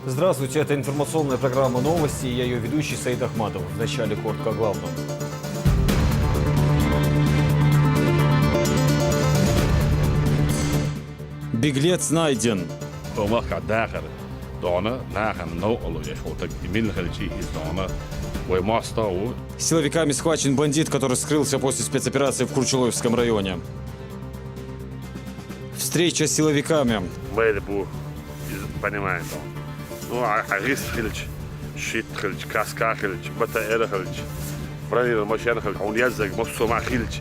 Здравствуйте, это информационная программа «Новости», и я ее ведущий Саид Ахматов. В начале коротко о главном. Беглец найден. Силовиками схвачен бандит, который скрылся после спецоперации в Курчуловском районе. Встреча с силовиками. Ну, Арис Хилич, Шит Хилич, Каска Хилич, Батаэра Хилич, Бранил Машен Хилич, он язык Мосома Хилич.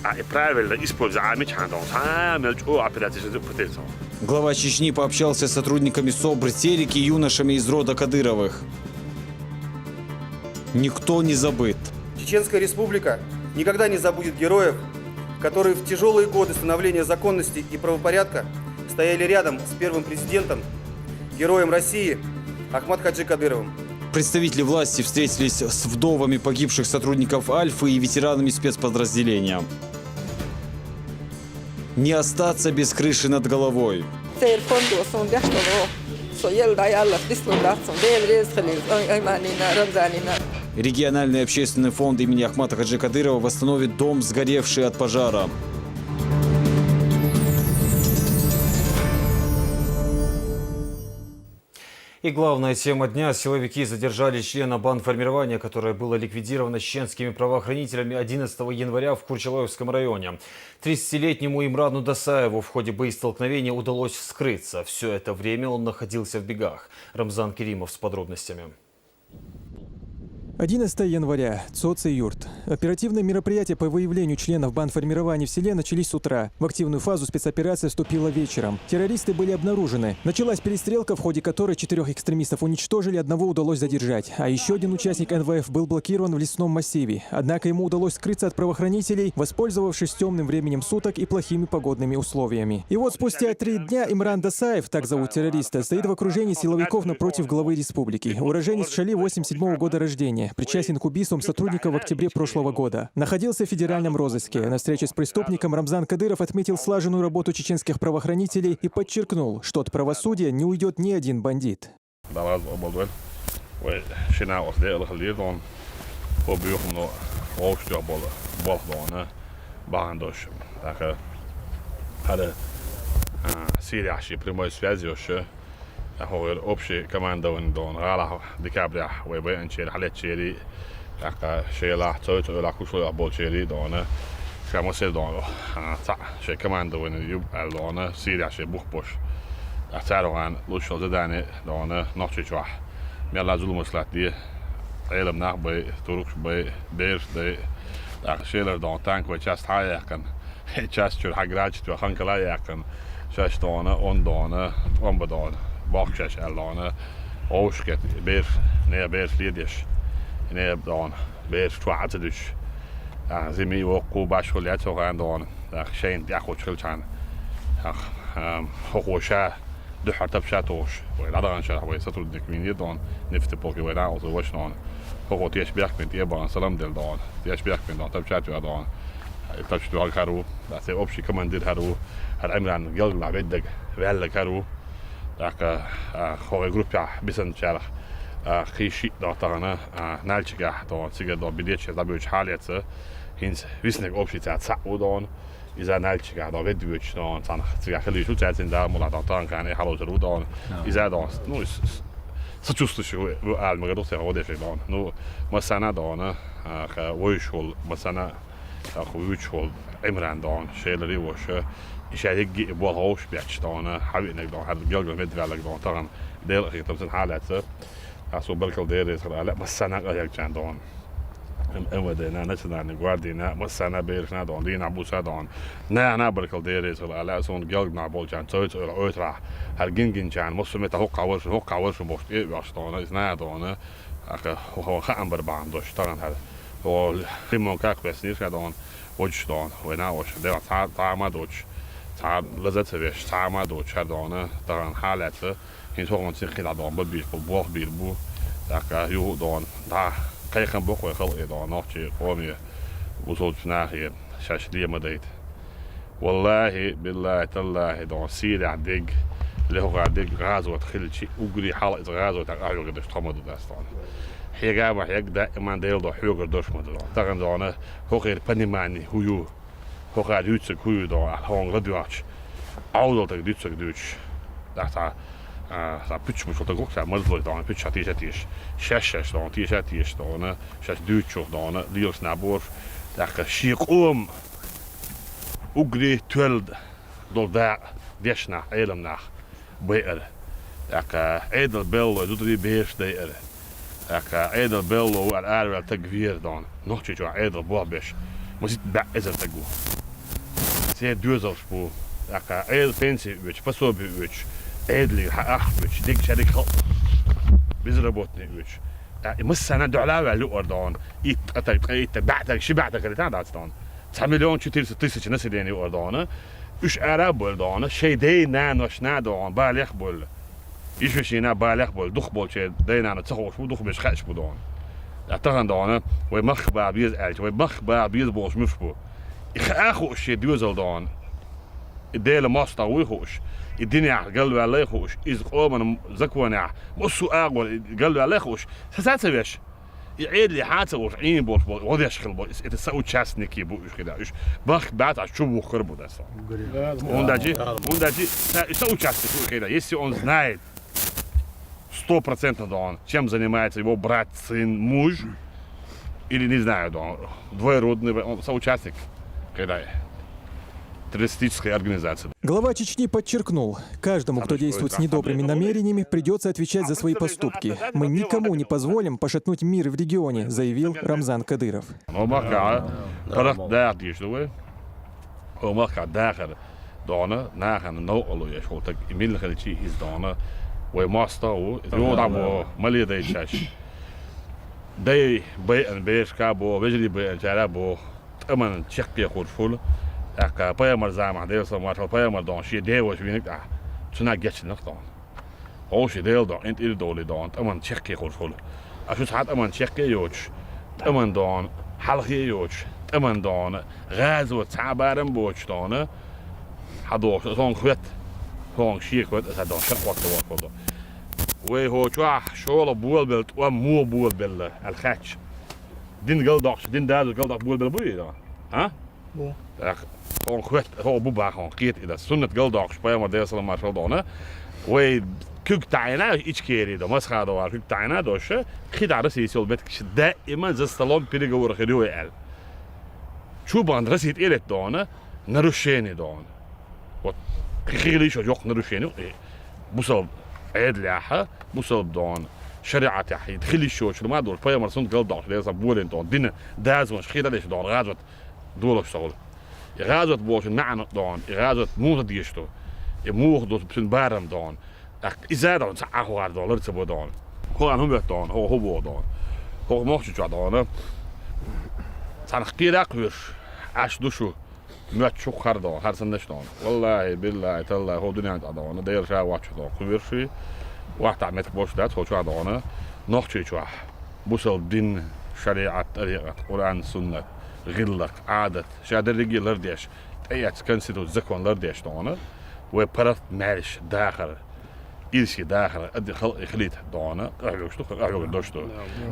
А и правильно используя Амичандон, самый оперативный потенциал. Глава Чечни пообщался с сотрудниками СОБР, Терики и юношами из рода Кадыровых. Никто не забыт. Чеченская республика никогда не забудет героев, которые в тяжелые годы становления законности и правопорядка стояли рядом с первым президентом, героем России Ахмат Хаджи Кадыровым. Представители власти встретились с вдовами погибших сотрудников Альфы и ветеранами спецподразделения. Не остаться без крыши над головой. Региональный общественный фонд имени Ахмата Хаджи Кадырова восстановит дом, сгоревший от пожара. И главная тема дня. Силовики задержали члена бандформирования, которое было ликвидировано чеченскими правоохранителями 11 января в Курчуловском районе. 30-летнему Имрану Дасаеву в ходе боестолкновения удалось скрыться. Все это время он находился в бегах. Рамзан Керимов с подробностями. 11 января. Цоц-Юрт. Оперативные мероприятия по выявлению членов бандформирования в селе начались с утра. В активную фазу спецоперация вступила вечером. Террористы были обнаружены. Началась перестрелка, в ходе которой 4 экстремистов уничтожили, одного удалось задержать. А еще один участник НВФ был блокирован в лесном массиве. Однако ему удалось скрыться от правоохранителей, воспользовавшись темным временем суток и плохими погодными условиями. И вот спустя 3 дня Имран Дасаев, так зовут террориста, стоит в окружении силовиков напротив главы республики. Уроженец Шали 87 года рождения. Причастен к убийствам сотрудников в октябре прошлого года. Находился в федеральном розыске. На встрече с преступником Рамзан Кадыров отметил слаженную работу чеченских правоохранителей и подчеркнул, что от правосудия не уйдет ни один бандит. Общий командование дон рала декабря вебе анчер халет чери така шела цоцо кушло абол чери дона шамосел дон та ше командование юб алона сирия ше бухбош атарван лушо задане дона ноччва мела zulmuslatdi علم nach bei turuks bei beer de шелер дон танк ve част хаяkan част чур хаграч то ханкала яkan шаш дона он дона он бадон bakjes ellene oosket beer nee beer liedjes nee dan beer twaate dus ze mi ook koobas geleerd zo gaan dan geen ja goed schuld zijn hoogosha de hart op chatoos we laten gaan zeggen we zetten de kwinie dan nifte poke we daar also was dan hoog het berg met die baan salam del dan die berg met dan op chat dan het is wel caro dat ze optie commander haro het Imran geld la weddig wel caro dat hoge groepje bissen char khishi datana nalchiga dan sige dan bidetje dat bij haletse hins wissen ik optie dat saudon is een nalchiga dan wedwich dan dan sige khali zo tijd in daar mola dan kan ik hallo zo dan is dat dan no is сочувствующий al magadote rode dan no masana dan woishol masana خویچول Imran dan شیلری وشه ایشاید بال هاش بیچ دانه حبی نگذار هر جلگم مدرلگ دان تران دل خیلی تمسن حالته اسو برکل دیره سر لا مسنا قایق چندان اموده نه نشدن گواردی نه مسنا بیرش ندان دین ابوسا دان نه برکل دیره سر لا سون جلگ نبول چند تویت اوترا هر گینگین چند مسلمت حق قوارش مشت ای واشتانه از نه دانه هو خام بربان دوش تران هر و لیمون کاک بسنیش کدان وجش دان و نه وش ده تا دوچ تا لذت وش تا دوچ دانه تران حالته این تو اون خیلی دان بیل بو dat یو دان تا krijg een boek wel dan nog je gewoon je hoe zo snel hier شاش ليه ما ديت والله بالله تالله دون سير عدق اللي هو قاعد غازوة خلشي وقري حلقة غازوة تقعد قدش تمضي داستان حيجا ما حيج دائما ديل دو حيوق قدش مدلون تقن دونه هو غير بني ماني هو قاعد يوتسك هو دو هون غدواتش عودل تقديتسك دوتش داتا sa pitch moet toch ook zijn, maar dat dan pitch had is 6 dan 10 is dan 6 duurtjes dan liefst naar boven dat schiek om ook die 12 door daar desna helemaal naar bij dat edelbel doet die beest daar dat edelbel en aardig te gevier dan nog iets wat edelbobes maar zit bij is het te goed zeer duurzaam spoor dat edelpensie weet pas op weet edelig weet dik شريك بيزربوتني وش مش انا دعلاوي على الاردن بعتك شبعتك اللي تعال دان 9 مليون 400 ناس اللي اردن وش عرب بولدان شي دي نانوش نادون بالغ بول يشوشينا بالغ بول دخ بول شي دي نانو تخوش بو دخ مش خش بودان اعتقد دان وي مخبا بيز الج وي مخبا بيز بوش مش بو اخو شي دوزل دان الديله ماستا ويخوش الدنيا قالوا عليه يخوش إذا قوم زكوانا مصو أقول قالوا عليه يخوش ساعات بيش يعيد لي حاجة وعين بوش وضع شغل بوش يتساوي تشاسنيكي بوش كده إيش بخ بعد عشوبه خربوا ده صار ونداجي يساوي تشاسنيكي كده يسي он знает 100% да он чем занимается его брат сын муж или не знаю да он двоюродный он соучастник когда террористической организации. Глава Чечни подчеркнул, каждому, кто действует с недобрыми намерениями, придется отвечать за свои поступки. Мы никому не позволим пошатнуть мир в регионе, заявил Рамзан Кадыров. Aka payamar zama deel so maar payamar dan she deel was wie ik tsna getch nog dan ho she deel dan in ieder dole dan aman chekke goed vol als het had aman chekke joch aman dan halge joch aman dan razo tabaran boch dan hado zo'n goed gewoon she goed dat dan shak wat wat we ho twa shola boelbelt wa mo boelbel al khatch din galdag din daad galdag boelbel boe dan ha gewoon goed gewoon boeba gewoon keert in dat sunnet galdag speel maar deel maar zo dan we kuk taina iets keer dan mas gaat door kuk taina dus خدار سيسول بيت دائما زستلون بيرجع ورا خدوه ال شو بان رسيت إلى دونه نروشيني دون وخيري شو يوق نروشيني بوصل عيد لحها بوصل دون شريعة تحي تخلي شو ما دول فيا مرسون قلداش ليس بولين دون دين داز مش خير ليش دون غازوت دول شغل غازوت بوش معنا دون غازوت مو ديشتو مو دوت بسن بارم دون إذا دون ساعة دون لرت بو دون هو هم دون هو بو دون هو موش جو دون سان خيراك وش عاش دوشو مات شو خردو هرسنش دون والله بالله تالله هو دنيا دون دير شا واتش دون خويرشي واحد عملت بوش دات هو شو دون نوختي شو بوصل دين شريعة طريقة قرآن سنة غلق عادة شادر رجي لرديش ايات كنسيتو زكوان لرديش دون وبرت مالش داخل إلشي داخل أدي خلق خليت دونه أعجوك دوشتو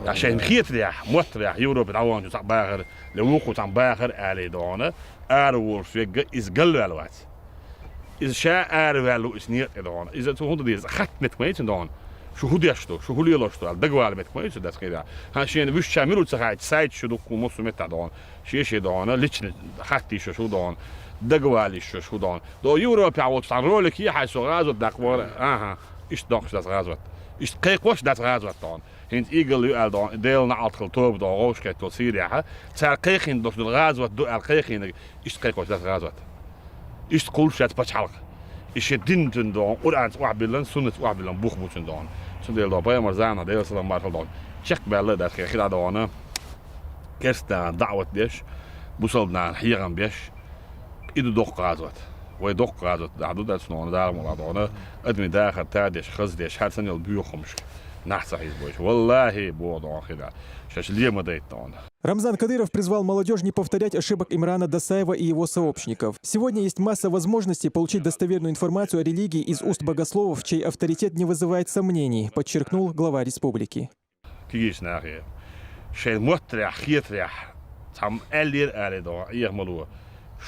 عشان خيط رياح موت رياح يوروب العوان جزء باخر لوقو تام باخر علي دونه أروور في إز قلوا الوقت إز شاء أروالو إسنير دونه إذا تو هندو ديز ختمت ميت دون شو هو ديشتو شو هو ليلوشتو الدقوا على ميت ميت ده كده عشان وش شاملو تساعد سايد شو دوكو مصو مت دون شيء دونه ليش خاتي شو دون دقوا على شو دون دو يوروب يعوض تعرولك هي حيث غازو دقوا is toch dat razwat is kijk was dat razwat dan hint eagle al dan deel na alt geltoop dan roosket tot Syrië tsar kijk in dat razwat do al kijk in is kijk was dat razwat is kulshat pachalk is het dinten dan Qur'an wa'bilan sunnat wa'bilan buch moeten dan zo deel dan bij maar zana deel dan maar dan check bellen dat kijk dat dan kerst da'wat desh busalna hiran besh idu doch razwat ويدق قاعدة عدود أسنون دار مرادونا أدمي داخل تادش خزدش حال سنة البيوخمش نحس حيز بوش والله بوضع خدا شاش ليه ما دايتون. Рамзан Кадыров призвал молодежь не повторять ошибок Имрана Досаева и его сообщников. Сегодня есть масса возможностей получить достоверную информацию о религии из уст богословов, чей авторитет не вызывает сомнений, подчеркнул глава республики. كيش ناخي شيء مترح خيترح تام ألير أريدو يعملوا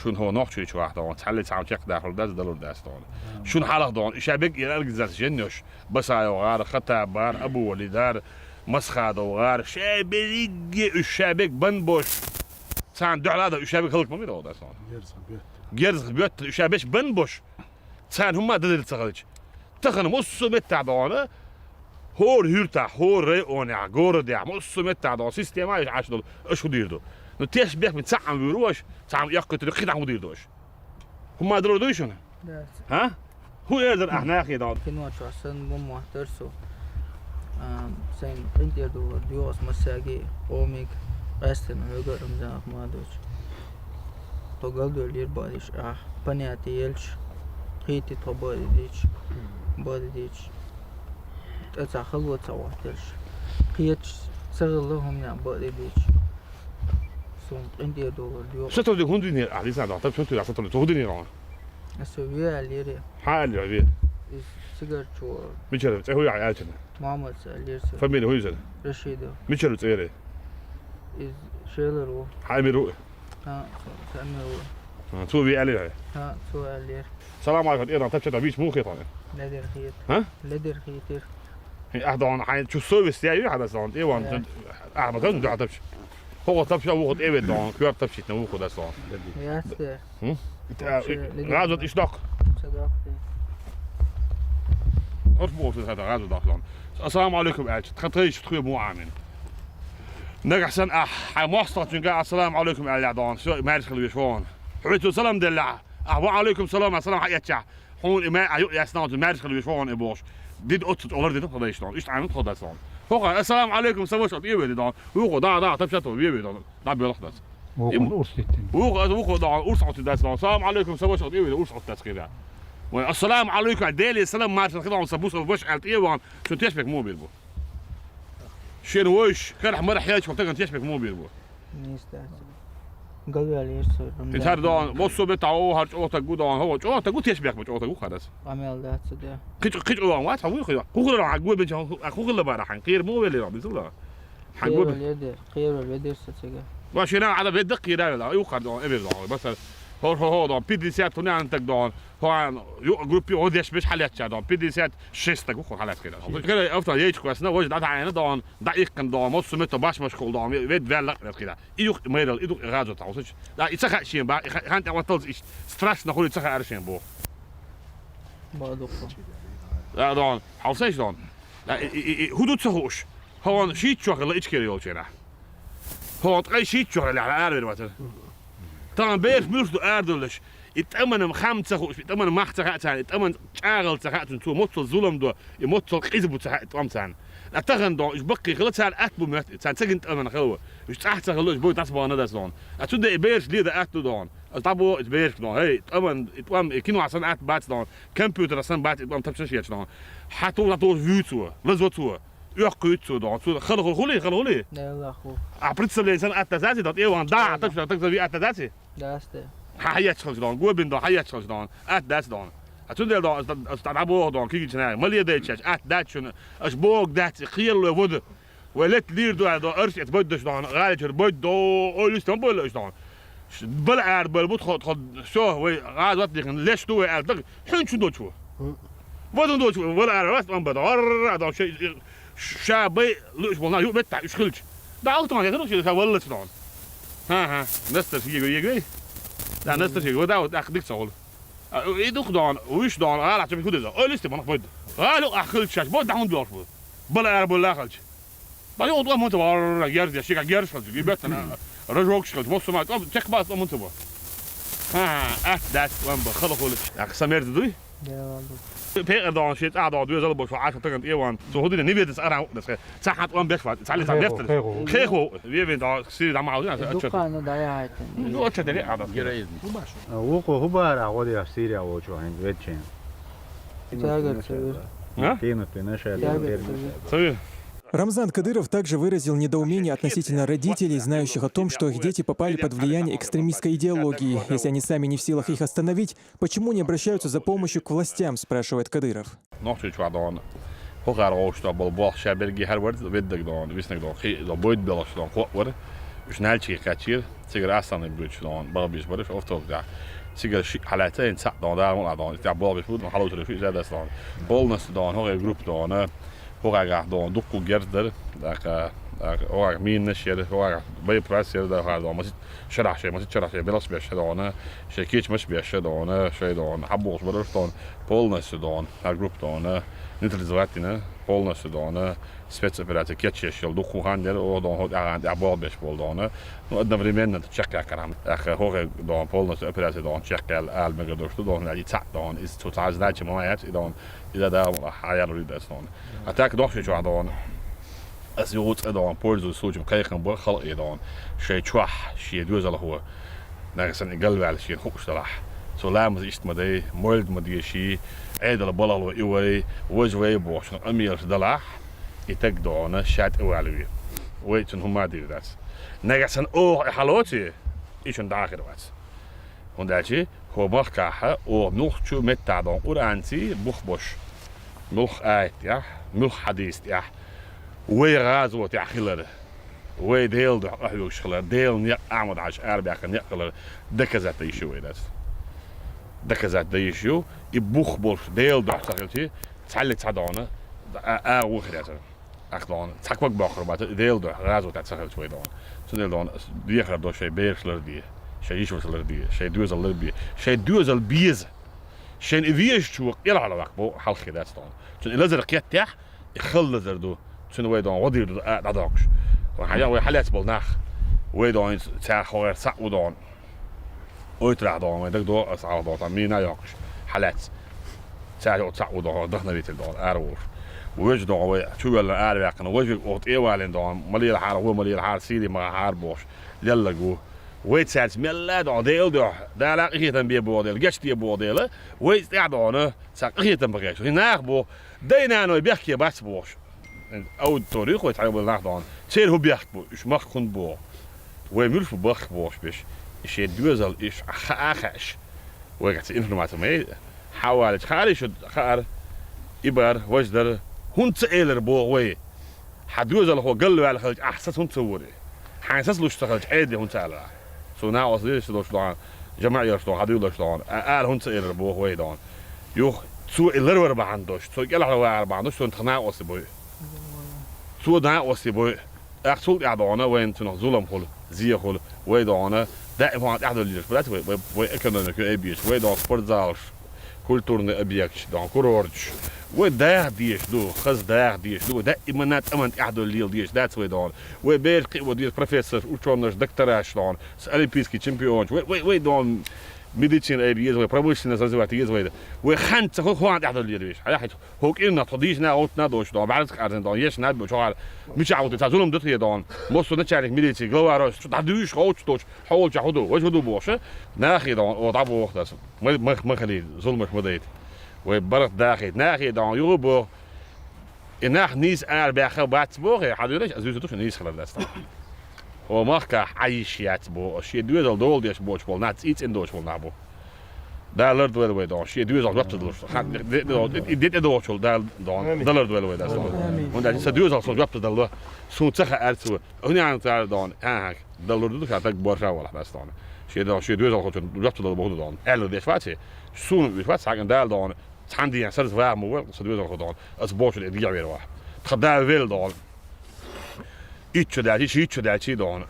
شون هو نقطة شو واحد دون تحلي تام تك داخل داس دلور داس دون شون حالك دون شابك يرجع زات جنوش بس أيوة غار خطأ بار أبو ولدار مسخاد وغار شابك الشابك بنبوش تام دعلا هذا الشابك خلق ما بيدو داس دون جرز بيت الشابك بنبوش تام هم دليل تخرج تخن مصو متعدونه هور هيرتا هور ريونع جوردع مصمت على سيستم عايش عشان ايش ديردو نتيش بيك بتسعم بيروش سعم يقت ترقيد عم ديردوش هم درو دوشون ها هو يقدر احنا اخي دون كنوا شخصن بوم ترسو سين انتيدو ديوس مساجي اوميك استن هيغر رمزان احمدوش توغالدو لير باديش بنياتي يلش خيتي توبادي ديش أتأخذ وتواترش قيتش سغلهم يا بادي ديش سون عندي دور اليوم شتو دي هوندي نير علي ساعه طب شتو يا خطر تو هوندي نير السوية الليري حال يا بي سيجار شو ميشل هو يا عيالنا محمد الليري فمين هو يزل رشيدو ميشل تيري شيلرو حامرو ها سأمرو تو بي علي ها سو اللير السلام عليكم ايران طب شتو بيش مو خيط لدر خيط ها لدر خيطير احضر حين شو سويس يا هذا صون اي وان احمد دون دعتش هو طب شو وقت ايه دون كيف طب شيء نوخذ ده صون ياسر غازو اشدق صدقتي اصبر هذا غازو داخلون السلام عليكم اج تخطيش تخوي مو عامل نجح سن مواصلة جنقاع السلام عليكم يا دون شو ما يدخل يشون حبيتو سلام دلع وعليكم السلام السلام حياتشع حون ما يا سناد ما يدخل يشون ابوش ديد اوت اولر ديد خدايش دون ايش عامل خدايش دون هو السلام عليكم سووش يبي دون هو دا طب شتو يبي دون دا بيلخدس هو دا اورصوت داس دون السلام عليكم سووش يبي اورصوت داس كده والسلام عليكم ديلي السلام ما تخدعون سبوس وبش على ايوان شو تشبك مو بيربو شنو وش كان حمر حياتك وقت كنت تشبك مو بيربو نيستاس قالوا عليه انت دون بصوا بتاعو هرج او تغو دون هو او تغو تشبك مش او تغو خلاص عمل ده صدق قيج وان وات هو خو راح اقول بنت اخو كل بارح غير مو ولا بيزولا خير اليد صدق واشنا على بيد قيرا لا يو خد دون ابي دون بس هو دون بي دي سات توني انت دون هو جروبي او ديش مش حالات دون بي دي سات 6 تغو حالات كده كده افضل يجي كويس وجد ده عينه دون دقيق دون مص مت باش مشغول دون ويد فعلا كده ايو ميدل ايدو غازو تعوسش لا يتسخ شيء با انت وصلت ستريس نقول يتسخ ارشين بو بعدو لا دون حوسش دون لا هو دوت سهوش هو شيء شغل ايش كده يوجينا هو تقي شيء شغل على ارد وقت طبعا بيرف ميرسدو اردلش يتأمن مخمسة خوش يتأمن مخته تاني يتأمن شاغل تخاتن تو موتل ظلم دو يموتل قيزبو تخاتن تاني لا تغن دو إيش بقي خلص على أتبو مات تاني تجن تأمن خلوه إيش تحت خلوش بوي تصبح ندرس دون أتود إبيرش ليه أتو دون طبعا إبيرش دون هاي تأمن كينو عشان أت بات دون كمبيوتر عشان بات تأمن تبشر شيء دون حتى تطور فيوتو لزوتو يقيتو دون خلولي لا لا خو أبريتس اللي إنسان أتزازي دون إيوان دا تكسر في أتزازي داسته حيات خلص دون جوبين دون حيات خلص دون داس دون أتودي دون استعبوا دون كيجي شناي ماليه دايتش دات شنو أش بوق دات خير له ود ولت لير دو أرش يتبدش دون غالج البد دو أوليس دون بقول إيش دون بلع بالبوت خد شو هو غاد وقت ليش دو أردك حين شو دو شو بدون دو شو بلع راس أم بدور دون شيء شابي ليش والله يو بتاع إيش خلج ده أوتوماتيك ده شيء كولت دون ها نستر يجي لا نستر شيء وده أخدك سؤال يدخل دون ويش دون على عشان يكون ده لسه ما نقبل قالوا أخلج شاش بود دهون بيعرف بلا بلا خلج بعدين وضع مو تبار جرد يا شيخ جرد خلج يبت أنا رجوك خلج بص ما تك بس مو تبار ها ده وين بخلق خلج يا سمير دوي لا بيقدر دون شيء قاعد دوي زلبو شو عارف تكن إيوان سو هدي نبي تسأله ده صحت وين بيخفى تعال تعال بيفتر خيخو بيبي ده سير عم عاوزين دكان ضيعت نو أشتري هذا وقو هبارا غودي أفسيريا وشو هين ويتشين تاجر سوير А? Tabii. Рамзан Кадыров также выразил недоумение относительно родителей, знающих о том, что их дети попали под влияние экстремистской идеологии. Если они сами не в силах их остановить, почему не обращаются за помощью к властям, спрашивает Кадыров. Nog wat dan. Hoe gaat er ook staan? Bal Shabelgi herward, weet ik dan, wist ik dan. Dat boeit bellen dan goed worden. Snel checken, zeker afstand in buurt dan, babys worden of toch daar. Zeker halaten in zat dan daar maar dan. Ja, babys moet hallo terug, is dat dan. Bolnes dan, hoor groep dan. Hoor ik dan doek gerder, daar hoor min nashir, hoor bij pressure daar gaat dan. Maar شرح بلاش بيشهدون شيء كيش مش بيشهدون شيء دون حبوش برشتون بولنس دون هالجروب دون نتلزواتنا بولنس دون spetsoperatie ketjes je doet goed gaan daar dan hoort aan de bal best wel dan nou dan vrienden dat checken kan echt hoor dan Polen operatie dan checken al met door dan die zat dan is totaal dat je maar hebt dan is dat daar higher read dat dan attack doch je dan als je hoort dan Polen zo je krijgen burger dan شيء شوح شيء دوز الله هو ناقص ان قلب على شيء خوش صلاح سو لامز ايش مدي مولد مدي شيء عيد البلا لو ايوي وجوي بوش امير دلاح يتقدون شات اوالوي ويتن هم ما دير ذات ناقص ان او حلوتي ايش داخل وات ونداتي هو مركاها او نوخ شو متى دون اورانتي بوخبوش نوخ ايت يا نوخ حديث يا ويغازو تاع خلده وي ديل ده أحيوش خلر ديل نيق أعمد عش أربعة نيق خلر دكزات يشوي ده دكزات ده يشوي يبوخ بوش ديل ده تقولتي تعلق تعدانه وخريته أخدان تكبر باخر بعد ديل ده رازو تتسخر شوي دان سندل دان ديخر ده شيء بيرسلر دي شيء يشوفسلر دي شيء دوزل لبي شيء دوزل بيز شيء إذيش شو يلا على وقت بو حل خدات دان سن الأزرق يتح يخلص ده سن ويدان ودير داداكش وحيا حالات بالناخ ويدان تاخور سعودان اوترا دان ودك دو اسعار دان مينا ياكش حالات سعودان دخنا بيت دان ارور وجد دان شو ولا ارواقنا وجد اوت ايوالين دان مليل حار هو مليل حار سيدي ما حار بوش يلا جو ويت سات ملا دان ديل دو دا لا غيتن بي بوديل غشتي بوديل ويت دان ساق غيتن بغيش هناك بو دينا نو بيحكي بس بوش او الطريق ويتعامل بالنهضان سير هو بيحكي ايش ما كنت بو ويملش ببخ بوش بيش ايش يدوزل ايش اخاش وقت انفورماتيف مي حوالي خارج خار يبر وجدر هون تيلر بو وي حدوزل هو قال له على خلج احساس هون تصوري حاسس له اشتغل عادي هون تعال سو ناو اصليش دوش دان جماعه يشتغل حدوزل دان قال هون تيلر بو وي دان يو سو اللر بعندوش سو قال على بعندوش سو انتخنا وسبو سو دا وسبو اخسول اعضانا وين تنو ظلم خل زي خل ويدانا دائما احد اللي فلات وي اكونوميك ابيش ويدا سبورتزالش كولتورن ابيكش دان كورورج ودا ديش دو خز دا ديش دو دائما نات امنت احد اللي ديش داتس ويدان وي بيرقي ودي بروفيسور وتشونش دكتوراش دان البيسكي تشامبيون وي دان ميديسين ابيز وي بروموشن زواتيز وي وي خنت هو عند احد اللي ديش حيت هوك ان تضيش نا اوت نادوش دان بعد قاعدين دان يش ناد بشغال مش عاود تزولم دت دان مصو نتشارك ميديسي غواروس تدوش خوتش حول جهدو وجهدو بوشه ناخي دان وضعبو وقت ما خلي ظلمش مديت وبرت داخل ناخي دان يوبو إنها نيس أربعة بعد بوه حدودش أزوج توش نيس خلال دستان وماخك عايشيات بو شيء دوزل دول ديش بوش بول نات إيش إندوش بول نابو دا لرد ويل ويد دان شيء دوزل وقت دلوش ديت دوش بول دا دان دا لرد ويل ويد دستان وندي سدوزل صوت وقت دلوا صوت سخ أرسو هني عن تعال دان هاك دا لرد دوش هتاك بورشا ولا دستان شيء دوزل صوت وقت دلوا بهون دان ألو ديش فاتي سون ديش فات ساكن دا دان عندي يعني صرت واعي مو صدق خدان اسبوع اللي يجي غير واحد خدها ويل دان ايش ده شيء دان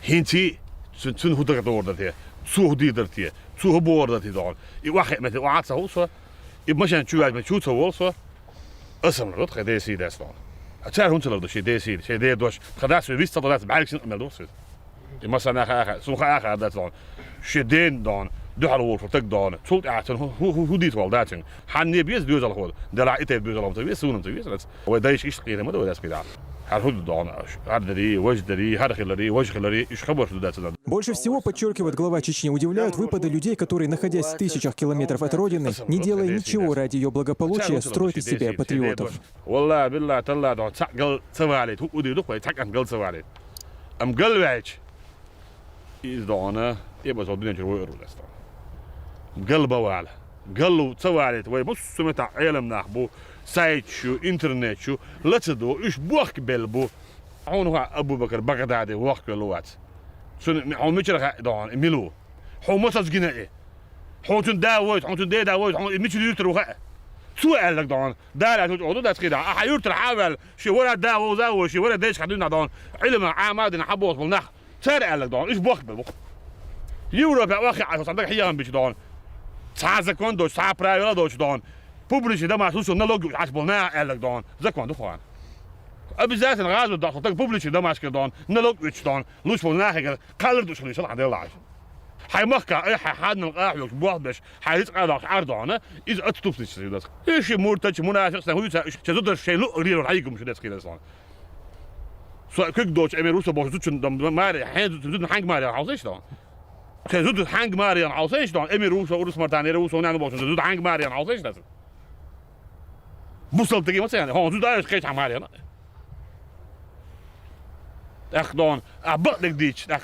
هنتي سن هو دغ ده سو دي درتي سو بور ده دان اي واحد مثل واحد سو مشان شو ما شو سو اسم رد خدي سي ده دان اتشار هون تلو ده شيء ده سي شيء ده دوش خدها سو فيست ده بعرف شنو عمل دوس مثلا اخ سو اخ ده دان شدين دان دحر وول فتك دون سولت اعتن هو ديت وال داتن حني بيز دوز الخول دلا ايتي دوز الخول تبي سونم تبي بس هو دايش ايش قيمه ما دوز كده هل دون هذا وجدري هذا خلري وجه خلري ايش خبر دات. Больше всего, подчеркивает глава Чечни, удивляют выпады людей, которые, находясь в тысячах километров от родины, не делая ничего ради ее благополучия, строят из себя патриотов. والله بالله تلا دون تقل سواليت هو دي دوك تقن قل سواليت ام قل واج از دون يبقى زودين جرو رولستان قلبه واله قالوا سواليت وي بص متاع علم نحبو سايت شو انترنت شو لتدو ايش بوك بلبو هون ابو بكر بغدادي وقت الوقت شنو هو مشرخ دون ميلو هو مصص جنائي هو تنداويت هو تنداويت هو مش يترو سؤال لك دون دار تقعدوا ده كده حيرت الحاول شي ولا داو زاو شي ولا داش خدونا دون علم عامد نحبوا بالنخ سارع لك دون ايش بوك بلبو يوروب واقع صدق حيان بيش دون ساعه كوندو ساعه برايو دوش دون بوبليش ده ما سوسو نلوج عصبنا قال لك دون زكوان دو خوان ابزات الغاز ده صدق بوبليش ده ماسك دون نلوج دون لوش بولنا قالر دوش ليش الله يلا حي مخكا اي حادنا القاح بوح باش حيت قاعد عرضانه اذا اتطفش ده ايش مرتج منافق هو شزود الشيء لو ريرو حيكم مش ده كده اصلا سو كيك دوش اميروسو بوش ماري حين تزود حنج ماري عاوزش دون زود حنگ ماريان عاوزش دون امي روس و روس مرتاني روس و نانو باشه زود حنگ ماريان عاوزش ده بوصل تجي مثلا هون زود ايش كيش ماريان اخ دون ابق لك ديش اخ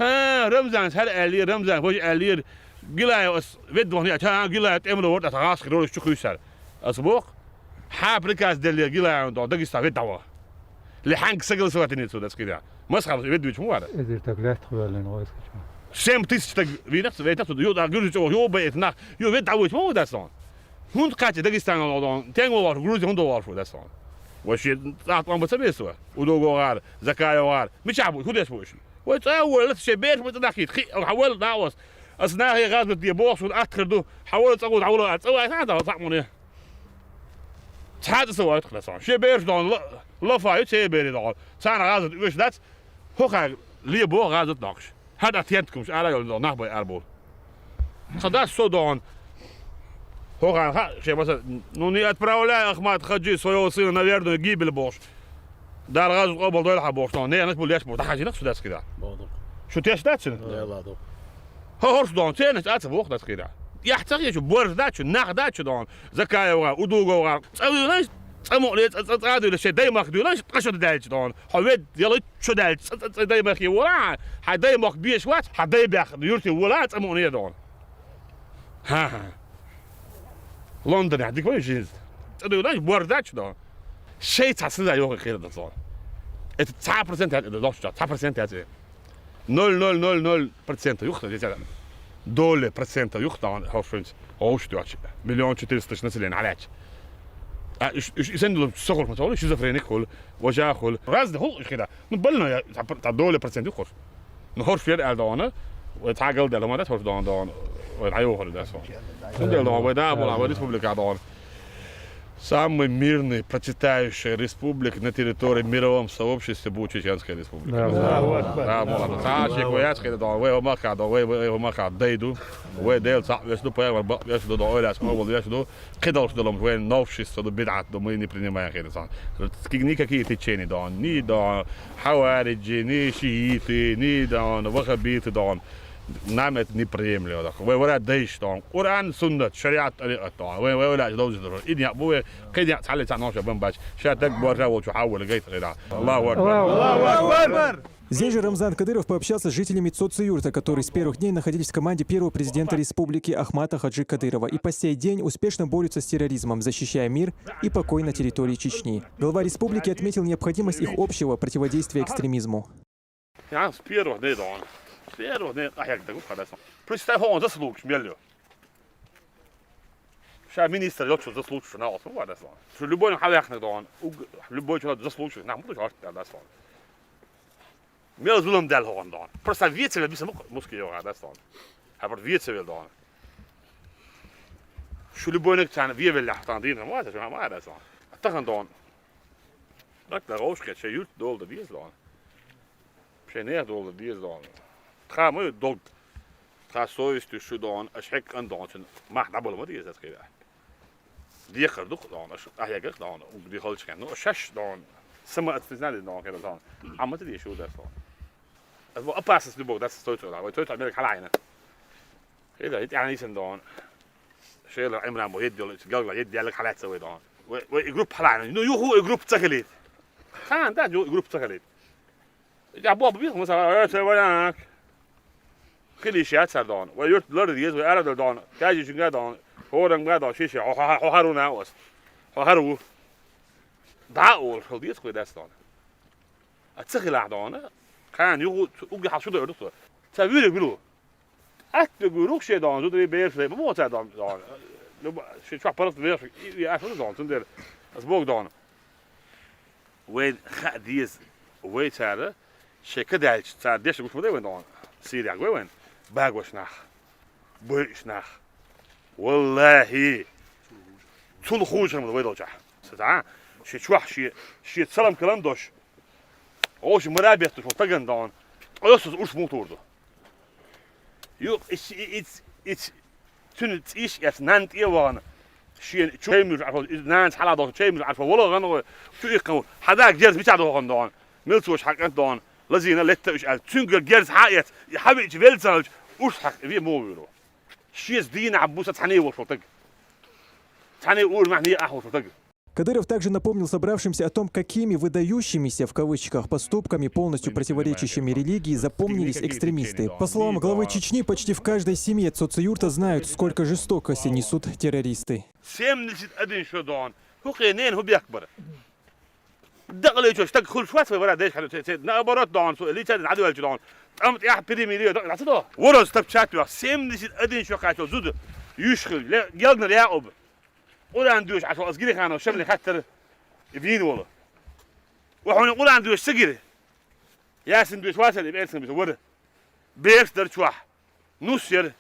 ها رمزان هل الي رمزان وش الي قلايس ود هنا ها قلايس امرو ورد تغاس كرول شو خيسر اسبوق حابريكاس دل قلايس دون دغيستا ود دوا لحنگ سجل سواتني سو ده كده مسخر ود وش مو هذا اذا تقلت خبال نويس Sem tisdag vi nästa vet att ju där går ju jobba ett natt. Jag vet att vad det sån. Hon katte det stanna och tänker var grus hon då var för det sån. Och shit att man måste så. Och då går här zakaya var. مش عبود هو ده سويش. وتأول شبيت متدخل حاول دعوس. أثناء هي غازت دي بوس والأخر دو حاولت أقول حاولت أسوي هذا طعموني. هذا سويت خلاص. شبيت دون لا فايت شبيت دون. سان غازت وش ده هو قال لي بو غازت ناقش. هذا تيانتكم على يقول نحبي أربول خداش سودان هو كان شيء مثلا نوني أتبراولا أخمات خجي سويوسين نبيردو يجيب البوش دار غاز قبل دول حبوش نوني أنا تقول ليش بو تحاجي نفس ده كده شو تيش داتشن لا دو هو هرس دون تينس أتف وقت ده كده يحتاج يشوف بورس داتشو ناخ داتشو دون زكايا وغا ودوغو وغا تسوي ليش تسمو ليش تقعدوا لشيء دايما خدوا ليش تقشوا دالش دون حويد يلا شو دالش دايما خي ورا حداي ماك بيش وات حداي بياخذ يورتي ولا تسموني دون ها لندن هذيك وين جيز تقولوا ليش بورداتش دون شيء تحسنا يوغ خير ده صار 9% هذا دوش 9% هذا 0.000% يخطى جزاء دولة برسنت يخطى هو فرنس هوش دوش 1,400,000 نسلين علاج يسندوا الصغر متولي شيزوفرينيك هول وجاخول راز هو كده نبلنا تاع دولة برسنت يخر نهور فير الدوانا وتعقل ده لما ده هور دون ويعيوه ده سو ندير دون ودا ولا республика дон самый мирный процветающая республика на территории мировом сообществе будет Чеченская республика. Да, молодец. Саши кояцкий дон вы мака дон вы мака дайду вы дел сам что поел я что до оля что я что кидал что лом вы новшество до бедат до мы не принимаем это сам. Никакие течения дон ни до хавариджи ни шииты ни дон вахабиты дон нам это неприемлемо. Вы вряд дайш дон Коран суннат шариат дон вы ولا دوز دور إني أبوه كده تعلق عن نوشة بنباش شاتك بورجا وتحول جيت غيره الله أكبر. Здесь же Рамзан Кадыров пообщался с жителями Цоци-Юрта, которые с первых дней находились в команде первого президента республики Ахмата Хаджи Кадырова и по сей день успешно борются с терроризмом, защищая мир и покой на территории Чечни. Глава республики отметил необходимость их общего противодействия экстремизму. Министр лучше заслуживает на основу да слон. Что любой халахный дон, любой человек заслуживает, нам будет хорошо да слон. Мел зулом дал хон дон. Просто ветер без муски его да слон. А вот ветер дон. Что любой некоторые вевел лахтан дин, ما ده شو ما ده слон. أتخن دون. لك ده روش كده شيء دول ده ديز دون. شيء نه دول ده ديز دون. خامو دول تا سويست شو دون اشحك ان دون ما دبل ما دي زت كده دي خردق دون اش احيا دون ودي خلص كان شش دون سما اتفزنا دون كده دون عم تدي شو ده دون از بو اباسس دي بو ده ستوت ولا توت امريك حلاينا كده يعني يسن دون شيل عمران بو يدي قال يدي لك حالات سوي دون وجروب حلاينا يو هو جروب تكليت كان ده جروب تكليت يا بابا بيخ مثلا سويناك كليشيات سردان و يرت لر دیز و ارد دان کاجی جنگا دان هورن گا دان شیشه هارو ناوس هارو دا اول خل دیز کو دستان اتسخل دان كان يو اوجي حشو ده يرتو تابير بلو ات گروك شه دان زو دي بير فلي مو تا دان لو شي تشوا بارت بير يا اشو دان تندر از بوك دان وين خ ديز وين تاره شكدال تاع ديش مش مدوين دان سيريا وين باغوش ناخ بوش ناخ والله طول خوش من ويدو جح ستا شي تشوح شي تسلم كلام دوش اوش مرابيت شو تاغن دان اوس اوش موتوردو يو اتس تنت ايش اس نانت ايوان شي تشيمر عفوا نانت حلا دو تشيمر عفوا ولا غنو شو يقول حداك جرز بتاع دو دان ملتوش حق دان لازينا لتش تنقل جرز حقيت يا حبيبي فيلزالج وش حق في موبيلو شيز دين عبوسه تحني وشوطق تحني يقول معني احو شوطق. Кадыров также напомнил собравшимся о том, какими «выдающимися» в кавычках поступками, полностью противоречащими религии, запомнились экстремисты. По словам главы Чечни, почти в каждой семье Цоцюрта знают, сколько жестокости несут террористы. دقل يجوش تدخل شوات في براد ايش نابرات دون اللي تاد عدو الجدون قامت يا بريميريو دقل ورز تبشات يا سيم نسيت ادين شو قاعد زود يشخل لا يلنا يعقب ولا عندوش عشان اصغري كانوا شملي خاطر يبين والله وحنا نقول عندوش سجري ياسن دوش واسل يبقى بيور بيرس درشواح نوسير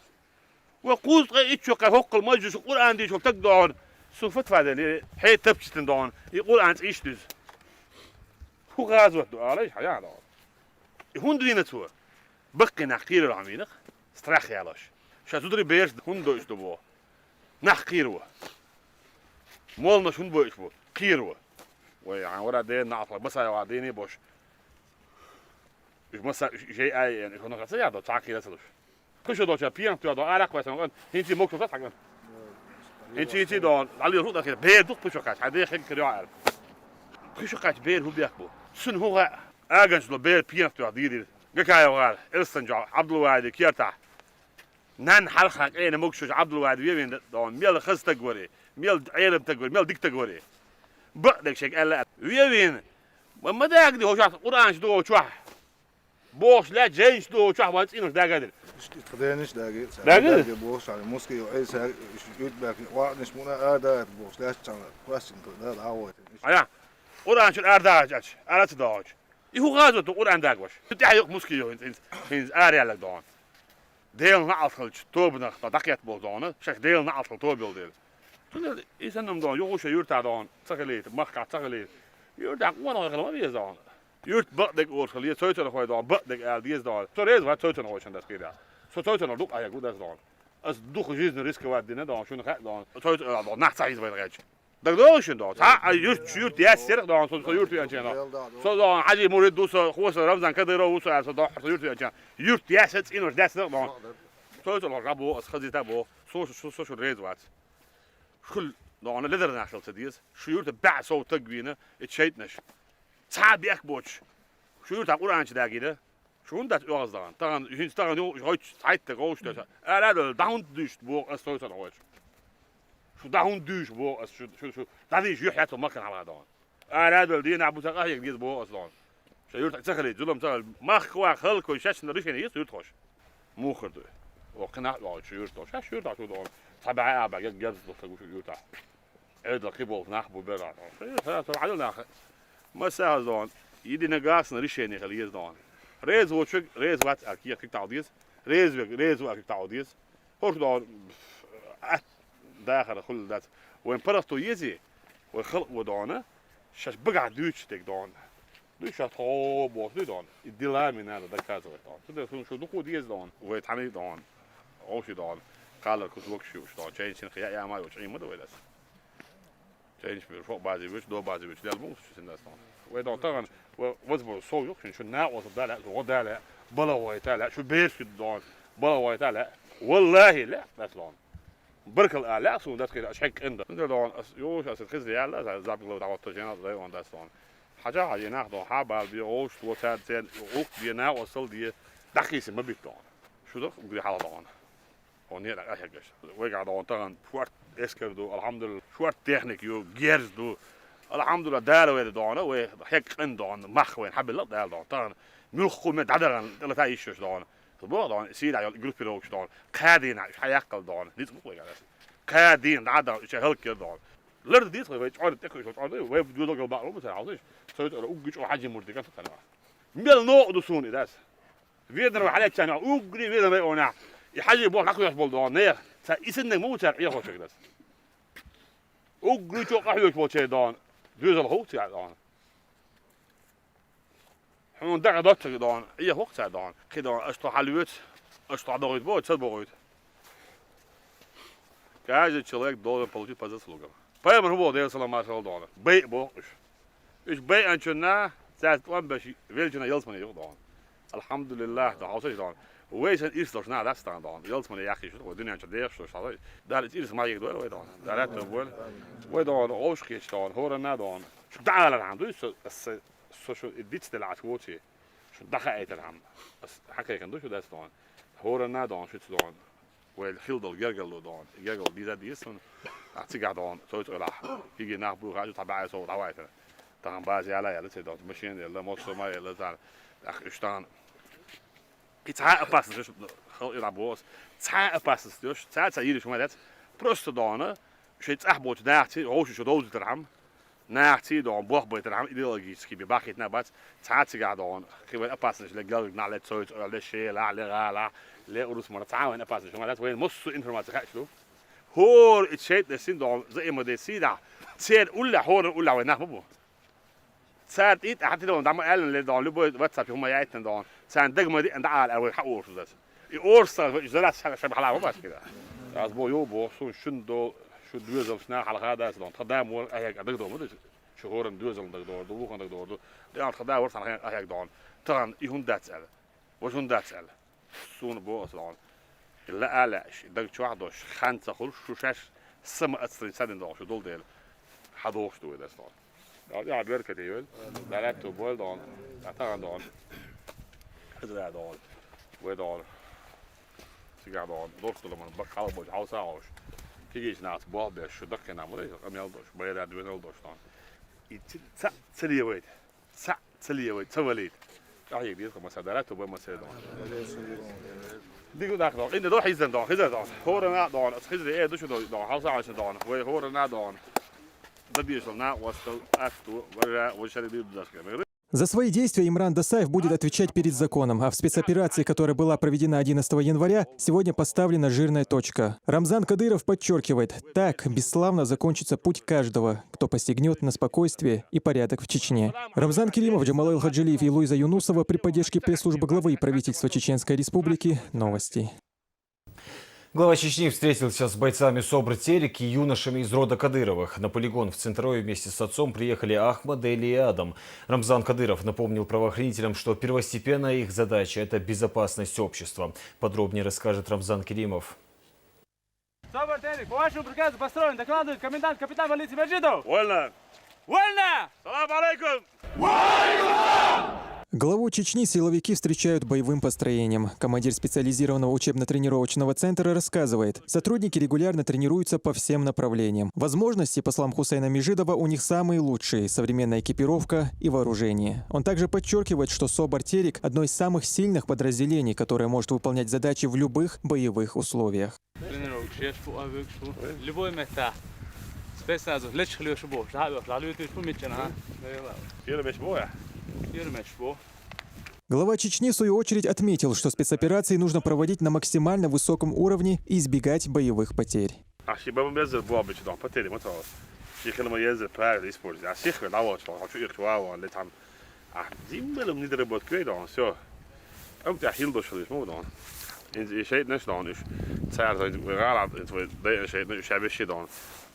وقوز يتشوق فوق المجلس يقول عندي شو تقدون سوف تفادى حي تبشتن دون يقول عن ايش دوز هو غازوة عليه حياة دار هون دينا تو بقي نحقير العمينق استراخ يالاش شا تدري بيرس هون دوش دبو نحقيروا مولنا شون بوش بو قيروا ويعني ورا دين نعطل بس يا وعديني بوش مثلا شيء اي يعني كنا قصيا دو تعقي لسلوش كل شو دو شا بيان تو دو عراق بس نقول هنتي موكو فتح هنتي دو علي الروح كده بير دوق بشوكاش عادي خيل كريو عارف كل شو قاعد بير هو بيحبو سن هو اجنس لو بير بيان تو ديري قايا وقال استنجا عبد الواحد كيرتا نان حلقه انا موكشوش عبد الواحد وين دون ميل خص تقوري ميل عيرب تقوري ميل ديك تقوري بقدك شيك قال وين ما داك دي هو شاف قران دو شوح بوش لا جيش دو شوح وانت انو دا قادر قدينش داقي داقي بوش على موسكي وعيس يتباك واحد منا ادات بوش لا تشان كويس لا العوض يا قران شو ارداج ارات داج يهو غازو تو قران داك واش تحيق موسكي هين اريا لك دون ديل نعطل توبنا دقيت بو دون شيخ ديل نعطل توبل ديل toen is hem dan jongens jurt daar dan tegelijk mag gaat tegelijk jurt daar gewoon nog maar dan jurt bad ik oor geleerd zo nog wel dan bad ik al die is dan zo is wat zo nog was dat keer zo zo nog eigenlijk goed dat dan als doe gezien de risico wat die dan zo gaat dan zo dan nacht is bij de rijtje dat doe je dan ha jurt ja sterk dan zo jurt je dan zo dan حاجه مريد دوس خوس رمضان كده رو وصل zo dan jurt je jurt ja zit in ons dat dan zo nog rabo als gezien tabo zo reed wat كل دون ليدر ناشل تديس شيور تبع صوت تقوينه اتشيتنش صعب يكبوش شيور تقول عنش داقيده شو انت تغزدان طبعا هين طبعا هوت سايت تغوش ده لا داون دوش بو استوت الهوش شو داون دوش بو شو دادي شو حياته ما كان على دون لا دي نعبو تقاه يجيز بو اصلا شيور تخلي ظلم تاع ما خوا خلق وشاش نريش يعني يسوي تخش مو خرده وقناع لا شيور تو شيور تاع دون تبع أبا جد تقول شو يوتا عيد القبول نحبو برا تعالوا ناخ ما سهل دون يدي نجاس نريشيني خليه دون ريز وشق ريز وات أكيد أكيد تعوديس ريز وأكيد تعوديس هوش دون داخل كل ده وين برستو يزي وخلق ودونه شاش بقع دوش تك دون دوش هتحب وش دون الدلامي نادا ده كذا دون تقدر شو دكو ديز دون ويتعني دون اوشي دون قال كنت وكشي وش دون جاي شن خيا يا ما وش مدو ويدس جاي في فوق بعضي وش دو بعضي وش دال موس شو الناس دون ويدون طبعا وزبو سو يوكشن شو نا وصدال ودال بلا ويتال شو بيش دون بلا ويتال والله لا بس دون بركل لا سو دات كده اشحك عنده دون يوش اس خزي يلا زاب لو دعوت تجينا زي اون داس دون حاجه حاجه ناخذ حابه بيوش توتاد زين اوك بينا وصل دي دقيقه ما بيك دون شو ده بيجي حاله دون ونير اشحكش ويقع دون طبعا فورت اسكر دو الحمد لله شوart تكنيك يو جيرز دو الحمد لله دار وين دون وحك عند دون مخ وين حب الله دار دون طبعا ملخ من عدران لا تعيش دون طبعا دون سيد على جروب بيروكس دون قادين حياقل دون ديت مو ويقع قادين عدا شي هلك دون لرد ديت وي تعود تكو تعود وي بدو لو باقو مثلا عاوزش سويت اوجش حاجه مرتكه فتنا ميل نو دسوني داس فيدنا عليك كان اوغري فيدنا انا يحاجه بو حقو يحبل دون نير اسنك مو تاع يا خوش داس اوغري تو قحوش بو تشي دون دوز الهو تاع دون حون دغ دوت دون هي وقت تاع دون كده اشطو حلوت اشطو دوت بو تبوت Каждый человек должен получить по заслугам. Поэтому вот я салам маршал дона. Бей бо. Иш бей анчуна, цаст он баши величина елсман yok дон. Alhamdulillah da hausa dон. Wees het is toch na dat staan don. Елсман яхи что doen aan het zo zal. Daar is iets maar ik doe we don. Daar het wel. We don oorschiet don. Horen na don. شو دعال عن دوس شو ديت تلعت ووتي. شو دخل ايترهم. بس حكى كان دوش ده دون. Horen na don شو دون. والخلدل جرجل دون جرجل دي ذات يسون اعتقد دون صوت ولا يجي ناخذ حاجه تبع صوت عوايته طبعا بازي على يا لسه دوت ماشين يلا موصل ما يلا زال اخ اشتان يتعا باس خل يلعبوس تعا باس دوش تعا تعيد شو مالت بروست دون شي تحبوت داعتي هوش شو دوز ترعم ناعتي دون بوخ بيت ترعم ايديولوجي سكي باخيت نبات تعا تقعدون كيما باس لجل نعلت صوت ولا شيء لا لا لا أروس مرة تعاون أباس شو مالات وين مص إنفورماتيك شلو هو الشيء ده سين زي ما ده سيدا سير ولا هو ولا وين نحبه ساعات إيد حتى لو دام قال اللي دون لبوا واتساب هم يعيتن دون ساعات دقمة دي عند عال أو حقور شو ده يورس زلات شبه حلاوة بس كده أسبوع يوبو شندو شو دوزل سنا على هذا دون خدام ور أيك أدق مده شهور دوزل دق دو خن دق دو ده خدام ورس على أيك دون طبعا يهون داتسال وشون داتسال سون بو أصلاً لا علاش دك شو عدوش خانت خل شو شاش سما أصلاً سادن دون شو دول ديل حدوش دوي ده أصلاً يا عبير كتير لا لا تبول دون أتاعن دون هذا دون ودون سيجار دون دوست لما بخال بوج عاوز عاوش تيجيش ناس بوه بيش شو دك نعمل إيه أمي دوش بيدا دوين دوش دون تسليه ويد توليد راح يبيض مسادات وبين مسادات ديجو داخل إن ده حيزن ده خزر ده هورنا ده خزر إيه ده شو ده حاصل عشان ده وهورنا ده ده بيشلنا وصل أفتو ورا وشري بيد ده За свои действия Имран Досаев будет отвечать перед законом, а в спецоперации, которая была проведена 11 января, сегодня поставлена жирная точка. Рамзан Кадыров подчеркивает, так бесславно закончится путь каждого, кто посягнет на спокойствие и порядок в Чечне. Рамзан Керимов, Джамал Хаджилиев и Луиза Юнусова при поддержке пресс-службы главы правительства Чеченской Республики. Новости. Глава Чечни встретился с бойцами СОБР «Терек» и юношами из рода Кадыровых. На полигон в Центрове вместе с отцом приехали Ахмад, Эли и Адам. Рамзан Кадыров напомнил правоохранителям, что первостепенная их задача – это безопасность общества. Подробнее расскажет Рамзан Керимов. СОБР «Терек», по вашему приказу построен, докладывает комендант капитан полиции Маджидов. ولا Вольно! السلام عليكم. Главу Чечни силовики встречают боевым построением. Командир специализированного учебно-тренировочного центра рассказывает, сотрудники регулярно тренируются по всем направлениям. Возможности, по словам Хусейна Межидова, у них самые лучшие – современная экипировка и вооружение. Он также подчеркивает, что СОБР «Терек» – одно из самых сильных подразделений, которое может выполнять задачи в любых боевых условиях. Глава Чечни, в свою очередь, отметил, что спецоперации нужно проводить на максимально высоком уровне и избегать боевых потерь. in shit next dan is tsar raad in de shit nu shabe shit dan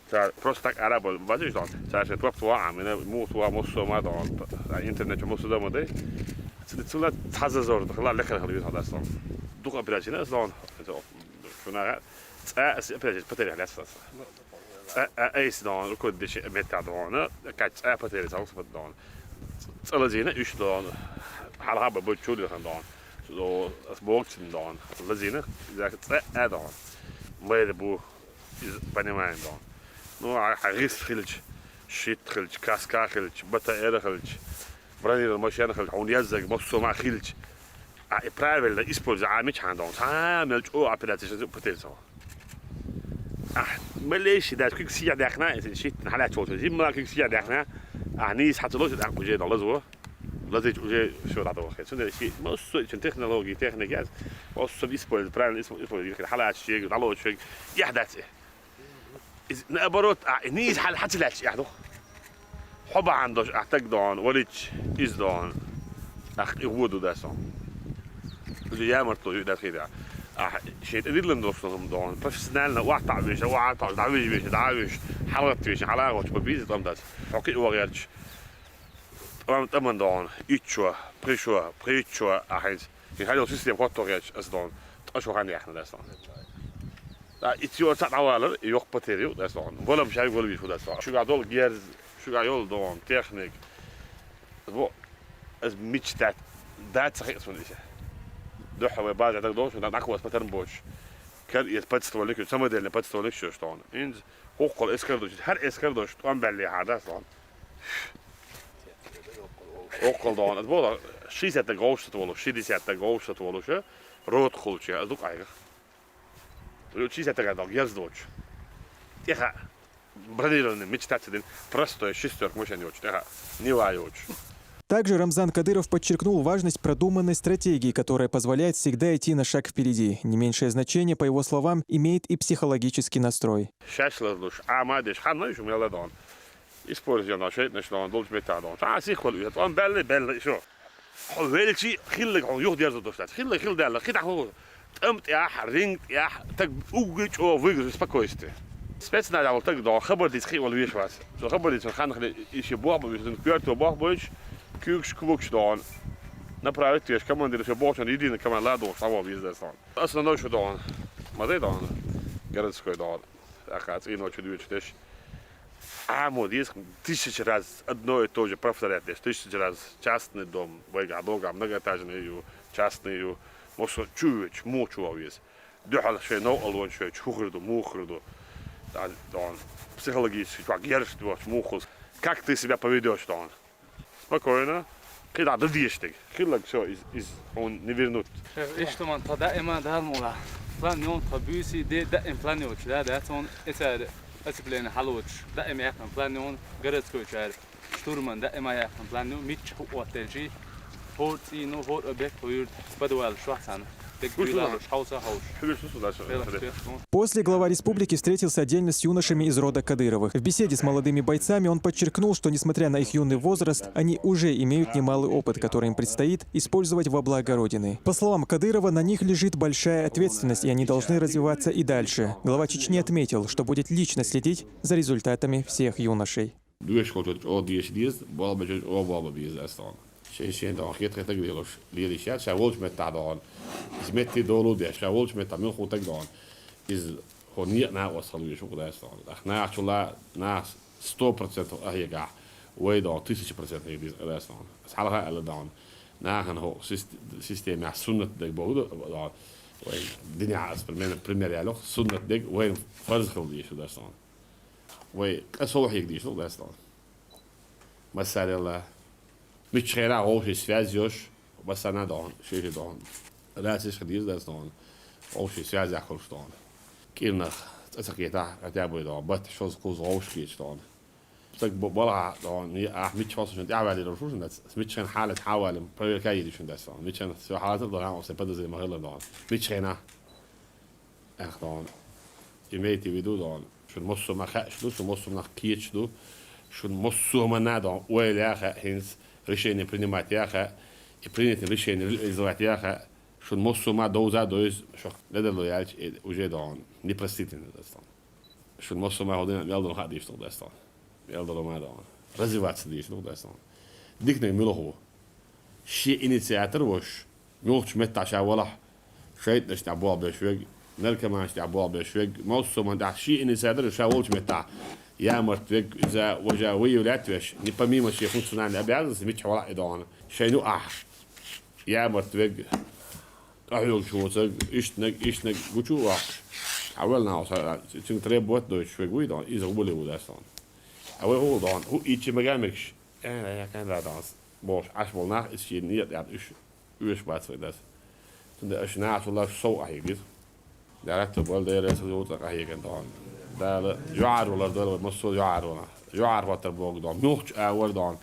tsar prostak arabo wat is dan tsar se twap twa amene mu twa musso ma dan internet musso da mode tsula tazazor khla lekher khli hada dan duq operationa dan شنو أسئلة بتري على أساس أيس دون كود شيء متعدون كات بتري تاوس بدون تلازينا إيش دون حلقة بتشودي خندون لو أسبوعت دون تلازينا إذا دون ما يدبو بنيمان دون نوع حريص خلج شيت خلج كاسكا خلج بتأير خلج براني المشيان خلج عون يزق مصو مع خلج برايفل إسبوز عامش عندهم عامل أو أبلاتيشن بتلسوا مليش ده كيك سيا داخنا شيء حالات شوت زي ما كيك سيا داخنا نيس حتى لو تدعك وجه الله زوا لازم وجه شو هذا وقت شنو شيء ما سوي تكنولوجي تكنيكات وصل إسبوز برايفل إسبوز حالات شيء تعالوا شيء يحدث نقبرت نيس حال حتى لا شيء يحدث حب عندوش أعتقدون وليش إزدون يقودوا ده صام اللي يامرتوا ده كده شيء تدلن دوستهم دون بروفيشنال واقطع بيش واقطع دعويش بيش دعويش حلقت بيش حلاوة ببيز طمدت حقي وغيرش طبعا دون إيشوا بريشوا أحيز في هذا السيستم قطع غيرش أصلاً أشوف عندي إحنا ده أصلاً إتيو تعوالر يوق بتريو ده أصلاً ولا مش عارف ولا بيشوف ده أصلاً شو قاعدول جيرز شو قاعدول دون تكنيك بو از ميتش ده صحيح اسمه إيش دوحة بعد هذا دوش ونحن أقوى مثلاً بوش كان يتبتستوا لك سما ده اللي بتستوا لك شو شلون إنز حقوق الإسكردوش هر إسكردوش طعم باللي هذا أصلاً حقوق دون أتبوه شيء ستجوش تقوله شيء دي ستجوش تقوله شو رود خلش يا أصدق أيها شيء ستجدع يزدوش تيها براديرون مش تاتدين просто шестерк мощь не очень тиها не вайоч. Также Рамзан Кадыров подчеркнул важность продуманной стратегии, которая позволяет всегда идти на шаг впереди. Не меньшее значение, по его словам, имеет и психологический настрой. Спецназ так خبر دي تخي ولا ويش واس سو خبر دي خان ايش بوق بيزن كيرت وبوق بوش كيكش كوكش دون نبرايت يش كمان دي بوق يدين كمان لا دو صوا بيز ده صار اصلا نو شو دون ما ده دون قرد سكوي دون اخات اي نوچ دويش تش диск тысячи раз одно и то же повторять тысячи раз частный дом вайгадога многоэтажный частный мосо чуч мочу авис духал шей но алвон шей чухрду мухрду он психологически как яростно мухус как ты себя поведешь он спокойно когда дадишь ты когда все из он не вернут ايش طبعا دائما ده الموضوع بلان يوم طبيسي ده دائما بلان يوم ده هون اسال اسبلين حلوش دائما يفهم بلان يوم جرس كوتشار شتورمان دائما يفهم بلان يوم ميتش هو تنجي هورتي نو هور ابيك هور بدوال شو احسن После глава республики встретился отдельно с юношами из рода Кадыровых. В беседе с молодыми бойцами он подчеркнул, что, несмотря на их юный возраст, они уже имеют немалый опыт, который им предстоит использовать во благо Родины. По словам Кадырова, на них лежит большая ответственность, и они должны развиваться и дальше. Глава Чечни отметил, что будет лично следить за результатами всех юношей. شيء ده أخير تكتك ديلوش ليريشات شاولش متعدان إز متى دولو ده شاولش متعمل خوتك دان إز هنية ناقص خلوي شو كده أصلاً إحنا عشلا ناس 100% أهيجا ويدا 1000% هيدي أصلاً بس حالها اللي دان ناهن هو سيستم مع سنة دك بعود دان وين الدنيا عاس بريمير يالو سنة دك وين فرز خلوي شو ده أصلاً وين أسوأ هيك دي شو ده أصلاً مسألة Mit schreien auch ist Versios, was dann da, schön da. Das ist gedient das da. Auch ist sehr sehr cool da. Kinder, das geht da, der boy da, aber schon so groß geht da. Sag بلا da, ach mit was schon da weil das schon das mit schon حالة حوالي بريكاي schon das. Mit schon so حالات da auch sehr بدل زي ما هلا da. Mit schreien ach da. Imeti vidu da. Schon muss so machen, Schluss muss so nach Kiech du. Schon muss so man da, weil ja hins решение принимать яха и принять решение реализовать яха Schon mosso ma doza dois, schon nedelo jać, уже don, не простительно достан. Schon mosso ma hodin, велдо хадиш nog достан. Велдо ma don. Развиваться диш nog достан. Дикне милохо. شيء initiator وش. نوخش متى شاوله. شيء نشتعبوا بشوق. نلك ما نشتعبوا بشوق. موسو ما ده شيء initiator شاولش متى. يا مرتوق إذا وجا ويولات وش. نبمي شيء فنسونان أبيعز سميت حوالي إدان. شيء نو يا مرتوق. أحيل شو تج إيش نج وشو أولنا وصار تنتريب بوت دوش شوق ويدان إذا هو اللي وداستان. أول هو دان هو إيش مجامعش. أنا كان لا دانس. Boos, asbolnacht is hier niet, ja, dus uurspats voor dat. Toen de asnaat wel zo eigenlijk. Daar heeft de wel de rest zo dat eigenlijk dan. Daar jaar wel dat maar zo jaar wel. Jaar wat er boog dan nog ouder dan.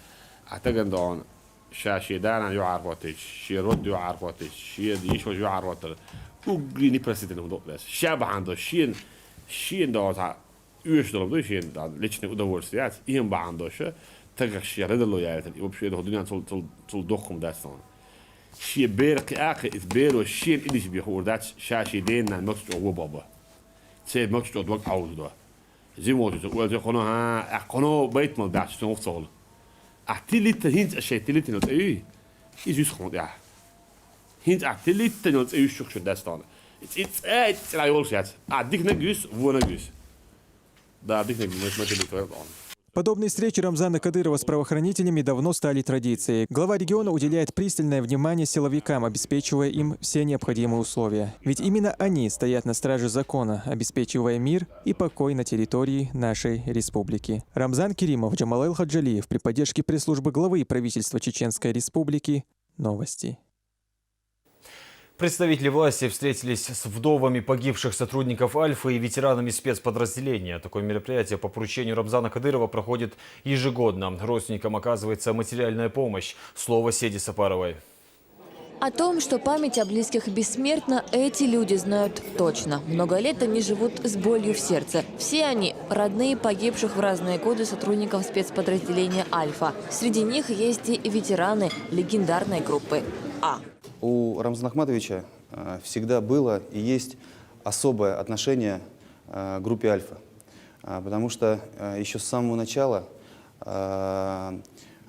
Atagan dan شاشة دانا jaar wat is. شيرود jaar wat is. شير die is wat jaar wat er. Hoe niet precies in dat les. Shaban dan شين dat uurstel dus شين dan lichtne de woord ja. Een baan dus. تغش يرد له يعني وبشوي ده الدنيا تل ضخم ده صان شيء بيرك آخر إثبار والشيء اللي يشبه هو ده شاشة ديننا مكتوب هو بابا سيد مكتوب وقت عاوز ده زي ما تقول زي قناة بيت ما بعد شو نفصل أعتلت هنت الشيء تلت نوت إيه يجوز خمود يا هنت أعتلت نوت إيه شو ده صان it's لا يقول شيء أديك نجوز ونجوز ده أديك نجوز ما تلت ورد Подобные встречи Рамзана Кадырова с правоохранителями давно стали традицией. Глава региона уделяет пристальное внимание силовикам, обеспечивая им все необходимые условия. Ведь именно они стоят на страже закона, обеспечивая мир и покой на территории нашей республики. Рамзан Керимов, Джамал Хаджалиев при поддержке пресс-службы главы правительства Чеченской Республики. Новости. Представители власти встретились с вдовами погибших сотрудников Альфы и ветеранами спецподразделения. Такое мероприятие по поручению Рамзана Кадырова проходит ежегодно. Родственникам оказывается материальная помощь. Слово Седи Сапаровой. О том, что память о близких бессмертна, эти люди знают точно. Много лет они живут с болью в сердце. Все они – родные погибших в разные годы сотрудников спецподразделения «Альфа». Среди них есть и ветераны легендарной группы «А». У Рамзана Ахматовича всегда было и есть особое отношение к группе «Альфа». Потому что еще с самого начала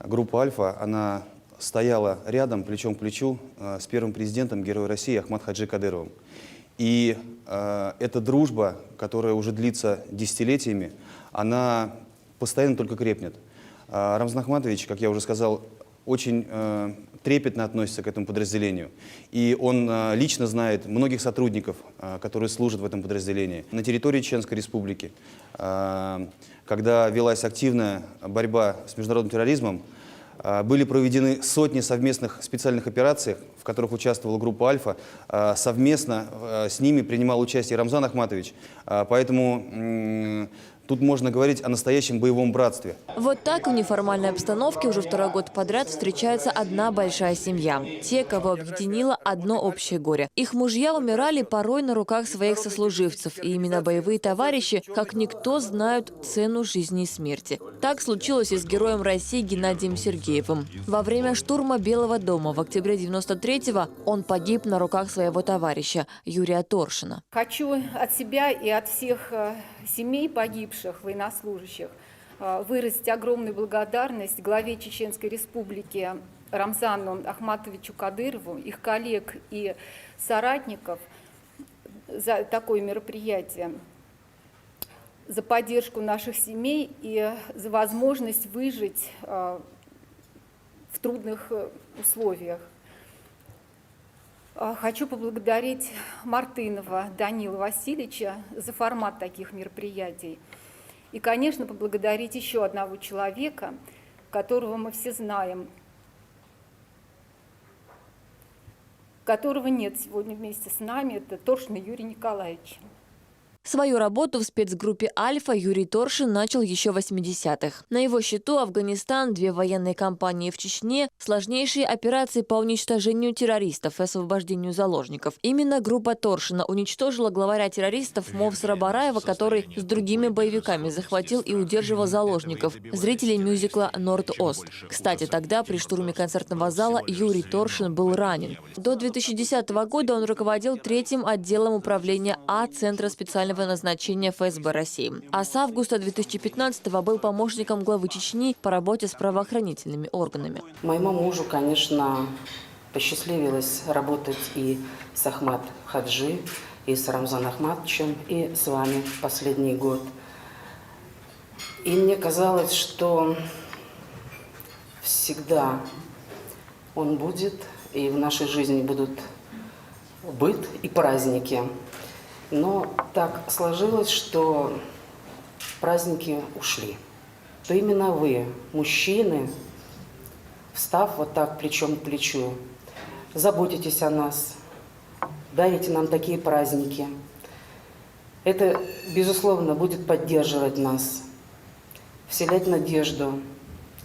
группа «Альфа», она стояла рядом, плечом к плечу с первым президентом Героя России Ахмат Хаджи Кадыровым. И эта дружба, которая уже длится десятилетиями, она постоянно только крепнет. Рамзан Ахматович, как я уже сказал, очень трепетно относится к этому подразделению. И он лично знает многих сотрудников, которые служат в этом подразделении. На территории Чеченской Республики, когда велась активная борьба с международным терроризмом, были проведены сотни совместных специальных операций, в которых участвовала группа «Альфа». Совместно с ними принимал участие Рамзан Ахматович. Поэтому тут можно говорить о настоящем боевом братстве. Вот так в неформальной обстановке уже второй год подряд встречается одна большая семья. Те, кого объединило одно общее горе. Их мужья умирали порой на руках своих сослуживцев. И именно боевые товарищи, как никто, знают цену жизни и смерти. Так случилось и с героем России Геннадием Сергеевым. Во время штурма Белого дома в октябре 93-го он погиб на руках своего товарища Юрия Торшина. Хочу от себя и от всех семей погибших военнослужащих выразить огромную благодарность главе Чеченской Республики Рамзану Ахматовичу Кадырову, их коллег и соратников за такое мероприятие, за поддержку наших семей и за возможность выжить в трудных условиях. Хочу поблагодарить Мартынова Данила Васильевича за формат таких мероприятий. И, конечно, поблагодарить еще одного человека, которого мы все знаем, которого нет сегодня вместе с нами, это Торшин Юрий Николаевич. Свою работу в спецгруппе «Альфа» Юрий Торшин начал еще в 80-х. На его счету Афганистан, 2 военные кампании в Чечне, сложнейшие операции по уничтожению террористов и освобождению заложников. Именно группа Торшина уничтожила главаря террористов Мовсара Бараева, который с другими боевиками захватил и удерживал заложников, зрителей мюзикла «Норд-Ост». Кстати, тогда при штурме концертного зала Юрий Торшин был ранен. До 2010 года он руководил 3-м отделом управления А Центра специального назначения ФСБ России. А с августа 2015-го был помощником главы Чечни по работе с правоохранительными органами. Моему мужу, конечно, посчастливилось работать и с Ахмад Хаджи, и с Рамзан Ахматовичем, и с вами последний год. И мне казалось, что всегда он будет, и в нашей жизни будут быт и праздники. Но так сложилось, что праздники ушли. Что именно вы, мужчины, встав вот так плечом к плечу, заботитесь о нас, дарите нам такие праздники. Это, безусловно, будет поддерживать нас, вселять надежду,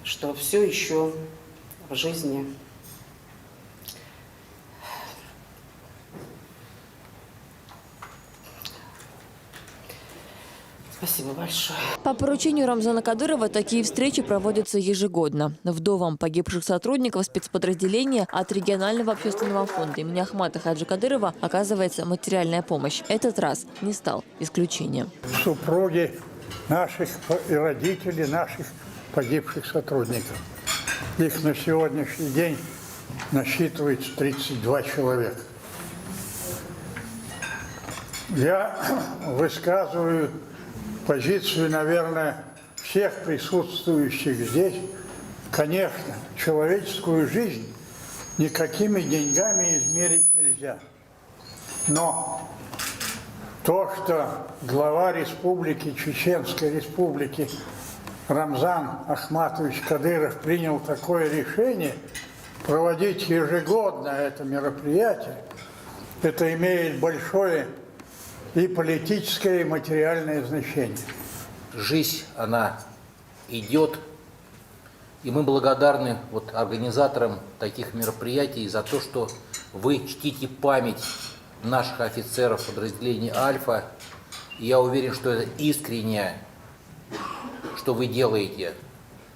что все еще в жизни Спасибо большое. По поручению Рамзана Кадырова такие встречи проводятся ежегодно. Вдовам погибших сотрудников спецподразделения от регионального общественного фонда имени Ахмата Хаджи Кадырова оказывается материальная помощь. Этот раз не стал исключением. Супруги наших и родители наших погибших сотрудников. Их на сегодняшний день насчитывается 32 человека. Я высказываю позицию, наверное, всех присутствующих здесь. Конечно, человеческую жизнь никакими деньгами измерить нельзя. Но то, что глава республики, Чеченской республики Рамзан Ахматович Кадыров принял такое решение проводить ежегодно это мероприятие, это имеет большое и политическое, и материальное значение. Жизнь, она идет, и мы благодарны организаторам таких мероприятий за то, что вы чтите память наших офицеров подразделения «Альфа». И я уверен, что это искреннее, что вы делаете.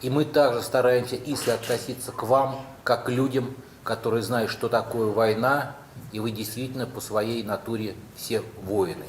И мы также стараемся относиться к вам, как к людям, которые знают, что такое война, и вы действительно по своей натуре все воины.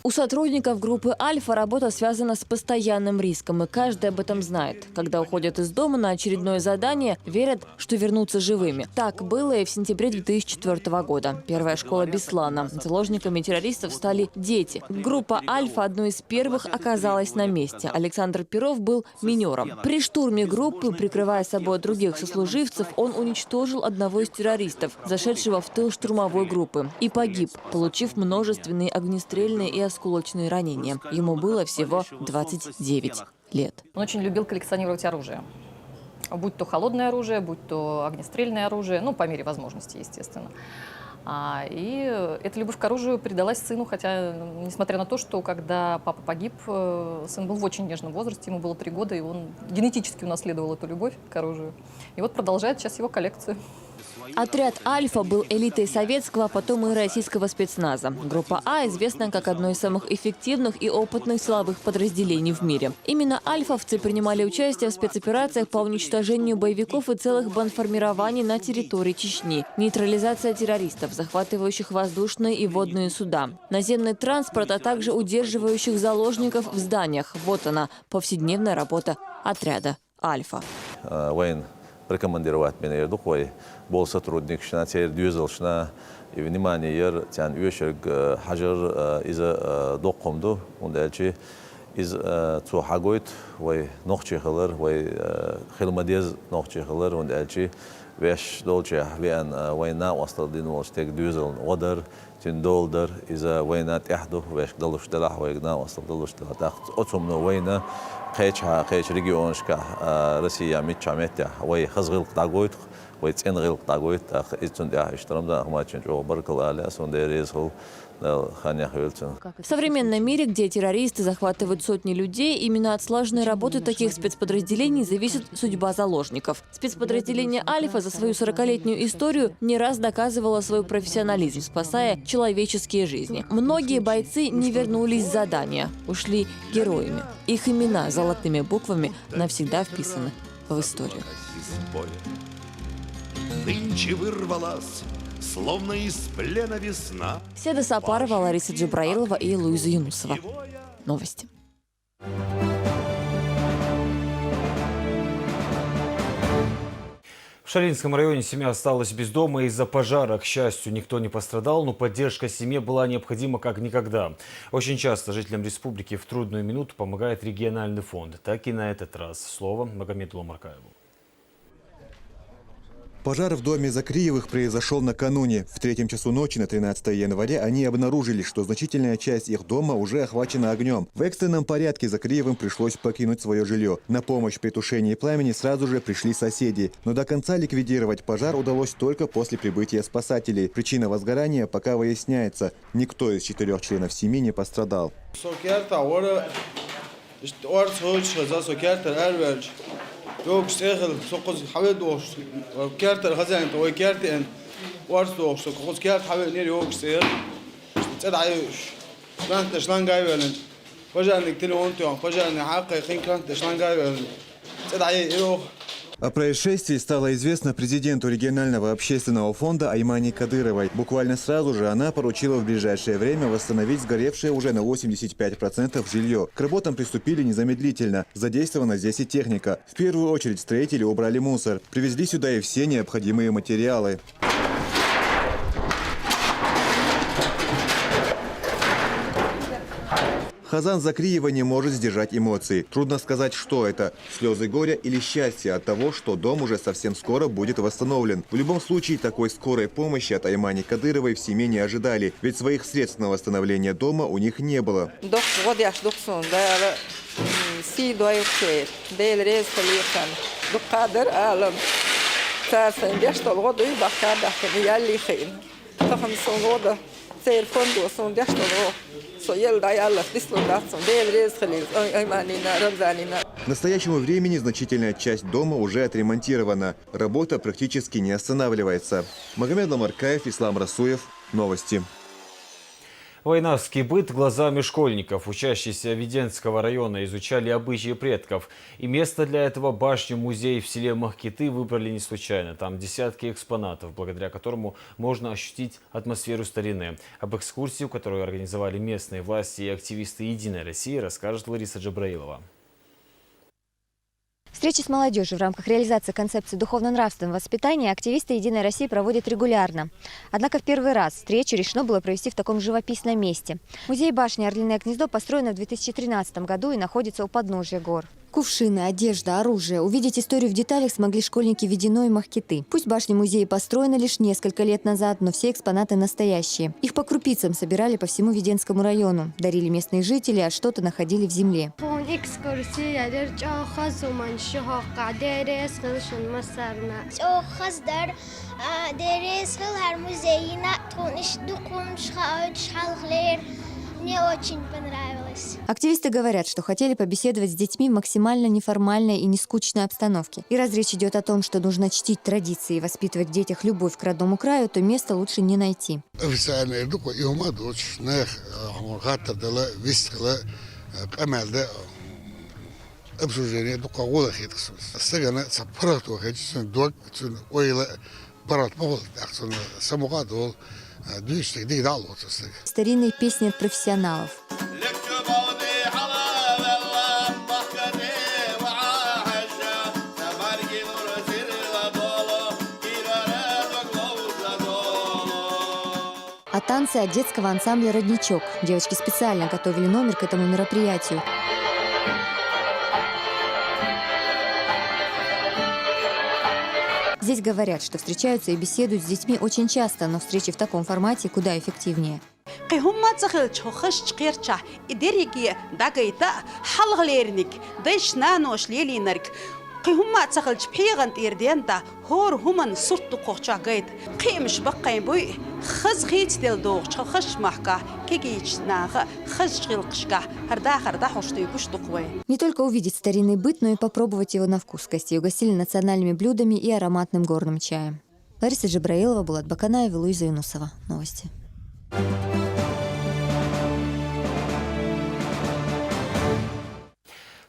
У сотрудников группы «Альфа» работа связана с постоянным риском, и каждый об этом знает. Когда уходят из дома на очередное задание, верят, что вернутся живыми. Так было и в сентябре 2004 года. Первая школа Беслана. Заложниками террористов стали дети. Группа «Альфа» одной из первых оказалась на месте. Александр Перов был минером. При штурме группы, прикрывая собой других сослуживцев, он уничтожил одного из террористов, зашедшего в тыл штурмовой группы, и погиб, получив множественные огнестрельные и осколочные ранения. Ему было всего 29 лет. Он очень любил коллекционировать оружие. Будь то холодное оружие, будь то огнестрельное оружие, по мере возможности, естественно. И эта любовь к оружию передалась сыну, хотя, несмотря на то, что когда папа погиб, сын был в очень нежном возрасте, ему было 3 года, и он генетически унаследовал эту любовь к оружию. И продолжает сейчас его коллекцию. Отряд «Альфа» был элитой советского, а потом и российского спецназа. Группа А известна как одно из самых эффективных и опытных силовых подразделений в мире. Именно альфовцы принимали участие в спецоперациях по уничтожению боевиков и целых бандформирований на территории Чечни, нейтрализация террористов, захватывающих воздушные и водные суда, наземный транспорт, а также удерживающих заложников в зданиях. Вот она, повседневная работа отряда «Альфа». Рекомендировать меня духой был сотрудник шна теперь движел шна и внимание ер тян уешерг хажар из докомду он дальше из цухагойт вой нохчехлер вой хилмадез нохчехлер он дальше веш долче вен война осталдин волштег движел одар تندولدر إذا وينات إحدو ويش دلوش دلح ويقنا وصل دلوش دلح تاخد أتم نوينا قيش ريجيونش كا روسيا ميتش عمتها وي خزغل قطعويت ويتسين قطعويت أخ إتون ده اشترم ده ما تشنجو بركل على أسون ديريز هو В современном мире, где террористы захватывают сотни людей, именно от слаженной работы таких спецподразделений зависит судьба заложников. Спецподразделение «Альфа» за свою 40-летнюю историю не раз доказывало свой профессионализм, спасая человеческие жизни. Многие бойцы не вернулись с задания, ушли героями. Их имена золотыми буквами навсегда вписаны в историю. Нынче вырвалась, словно из плена весна. Седа Сапарова, Лариса Джабраилова и Луиза Юнусова. Новости. В Шаринском районе семья осталась без дома из-за пожара. К счастью, никто не пострадал, но поддержка семье была необходима как никогда. Очень часто жителям республики в трудную минуту помогает региональный фонд. Так и на этот раз. Слово Магомеду Маркаеву. Пожар в доме Закриевых произошел накануне. В 3 часу ночи на 13 января они обнаружили, что значительная часть их дома уже охвачена огнем. В экстренном порядке Закриевым пришлось покинуть свое жилье. На помощь при тушении пламени сразу же пришли соседи. Но до конца ликвидировать пожар удалось только после прибытия спасателей. Причина возгорания пока выясняется. Никто из 4 членов семьи не пострадал. يوكس إخل سقوط حوالي دوش كارت الخزانة توي كارت إن وارس دوش سقوط كارت حوالي نير يوكس إخل تدعيش كانت شلون جاي ولن فجأة إنك تلون تيون فجأة إن حقق خين كانت شلون جاي ولن تدعي إيروه. О происшествии стало известно президенту регионального общественного фонда Аймане Кадыровой. Буквально сразу же она поручила в ближайшее время восстановить сгоревшее уже на 85% жилье. К работам приступили незамедлительно. Задействована здесь и техника. В первую очередь строители убрали мусор. Привезли сюда и все необходимые материалы. Хазан Закриева не может сдержать эмоции. Трудно сказать, что это – слезы горя или счастья от того, что дом уже совсем скоро будет восстановлен. В любом случае, такой скорой помощи от Аймани Кадыровой в семье не ожидали, ведь своих средств на восстановление дома у них не было. К настоящему времени значительная часть дома уже отремонтирована. Работа практически не останавливается. Магомед Ламаркаев, Ислам Расуев. Новости. Войнавский быт глазами школьников. Учащиеся Веденского района изучали обычаи предков. И место для этого башню-музей в селе Махкиты выбрали не случайно. Там десятки экспонатов, благодаря которому можно ощутить атмосферу старины. Об экскурсии, которую организовали местные власти и активисты «Единой России», расскажет Лариса Джабраилова. Встречи с молодежью в рамках реализации концепции духовно-нравственного воспитания активисты «Единой России» проводят регулярно. Однако в первый раз встречу решено было провести в таком живописном месте. Музей башни «Орлиное гнездо» построено в 2013 году и находится у подножия гор. Кувшины, одежда, оружие. Увидеть историю в деталях смогли школьники Ведено и Махкиты. Пусть башня-музей построена лишь несколько лет назад, но все экспонаты настоящие. Их по крупицам собирали по всему Веденскому району. Дарили местные жители, а что-то находили в земле. Мне очень понравилось. Активисты говорят, что хотели побеседовать с детьми в максимально неформальной и нескучной обстановке. И раз речь идет о том, что нужно чтить традиции и воспитывать в детях любовь к родному краю, то места лучше не найти. Старинные песни от профессионалов. А танцы от детского ансамбля «Родничок». Девочки специально готовили номер к этому мероприятию. Здесь говорят, что встречаются и беседуют с детьми очень часто, но встречи в таком формате куда эффективнее. Не только увидеть старинный быт, но и попробовать его на вкус. Гостей угостили национальными блюдами и ароматным горным чаем. Лариса Джабраилова, Булат Баканаев, Луиза Юнусова. Новости.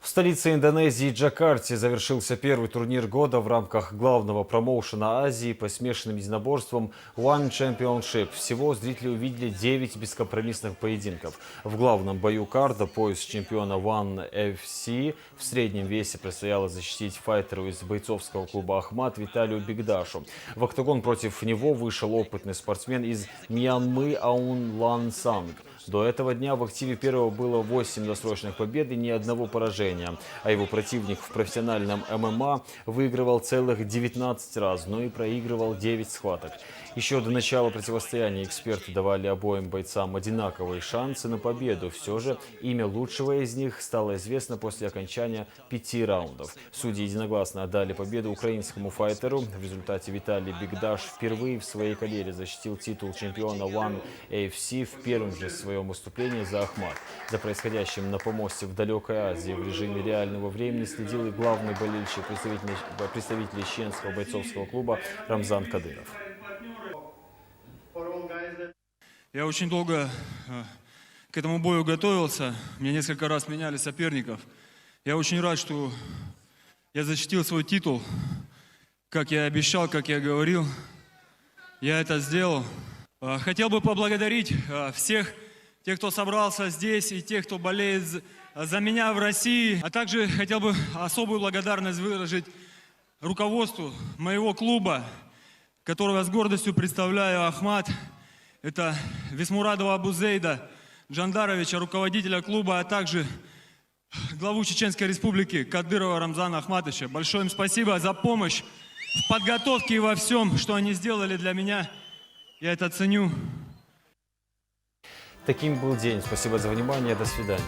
В столице Индонезии Джакарте завершился первый турнир года в рамках главного промоушена Азии по смешанным единоборствам One Championship. Всего зрители увидели 9 бескомпромиссных поединков. В главном бою карда пояс чемпиона One FC в среднем весе предстояло защитить файтеру из бойцовского клуба «Ахмат» Виталию Бигдашу. В октагон против него вышел опытный спортсмен из Мьянмы Аун Лан Санг. До этого дня в активе первого было 8 досрочных побед и ни одного поражения. А его противник в профессиональном ММА выигрывал целых 19 раз, но и проигрывал 9 схваток. Еще до начала противостояния эксперты давали обоим бойцам одинаковые шансы на победу. Все же имя лучшего из них стало известно после окончания 5 раундов. Судьи единогласно отдали победу украинскому файтеру. В результате Виталий Бигдаш впервые в своей карьере защитил титул чемпиона One AFC в первом же своем выступлении за Ахмат. За происходящим на помосте в далекой Азии в режиме реального времени следил и главный болельщик, представитель Чеченского бойцовского клуба Рамзан Кадыров. Я очень долго к этому бою готовился. Мне несколько раз меняли соперников. Я очень рад, что я защитил свой титул. Как я обещал, как я говорил, я это сделал. Хотел бы поблагодарить всех тех, кто собрался здесь, и тех, кто болеет за меня в России. А также хотел бы особую благодарность выразить руководству моего клуба, которого я с гордостью представляю, Ахмат. Это Висмурадова Абузейда Джандаровича, руководителя клуба, а также главу Чеченской Республики Кадырова Рамзана Ахматовича. Большое им спасибо за помощь в подготовке и во всем, что они сделали для меня. Я это ценю. Таким был день. Спасибо за внимание. До свидания.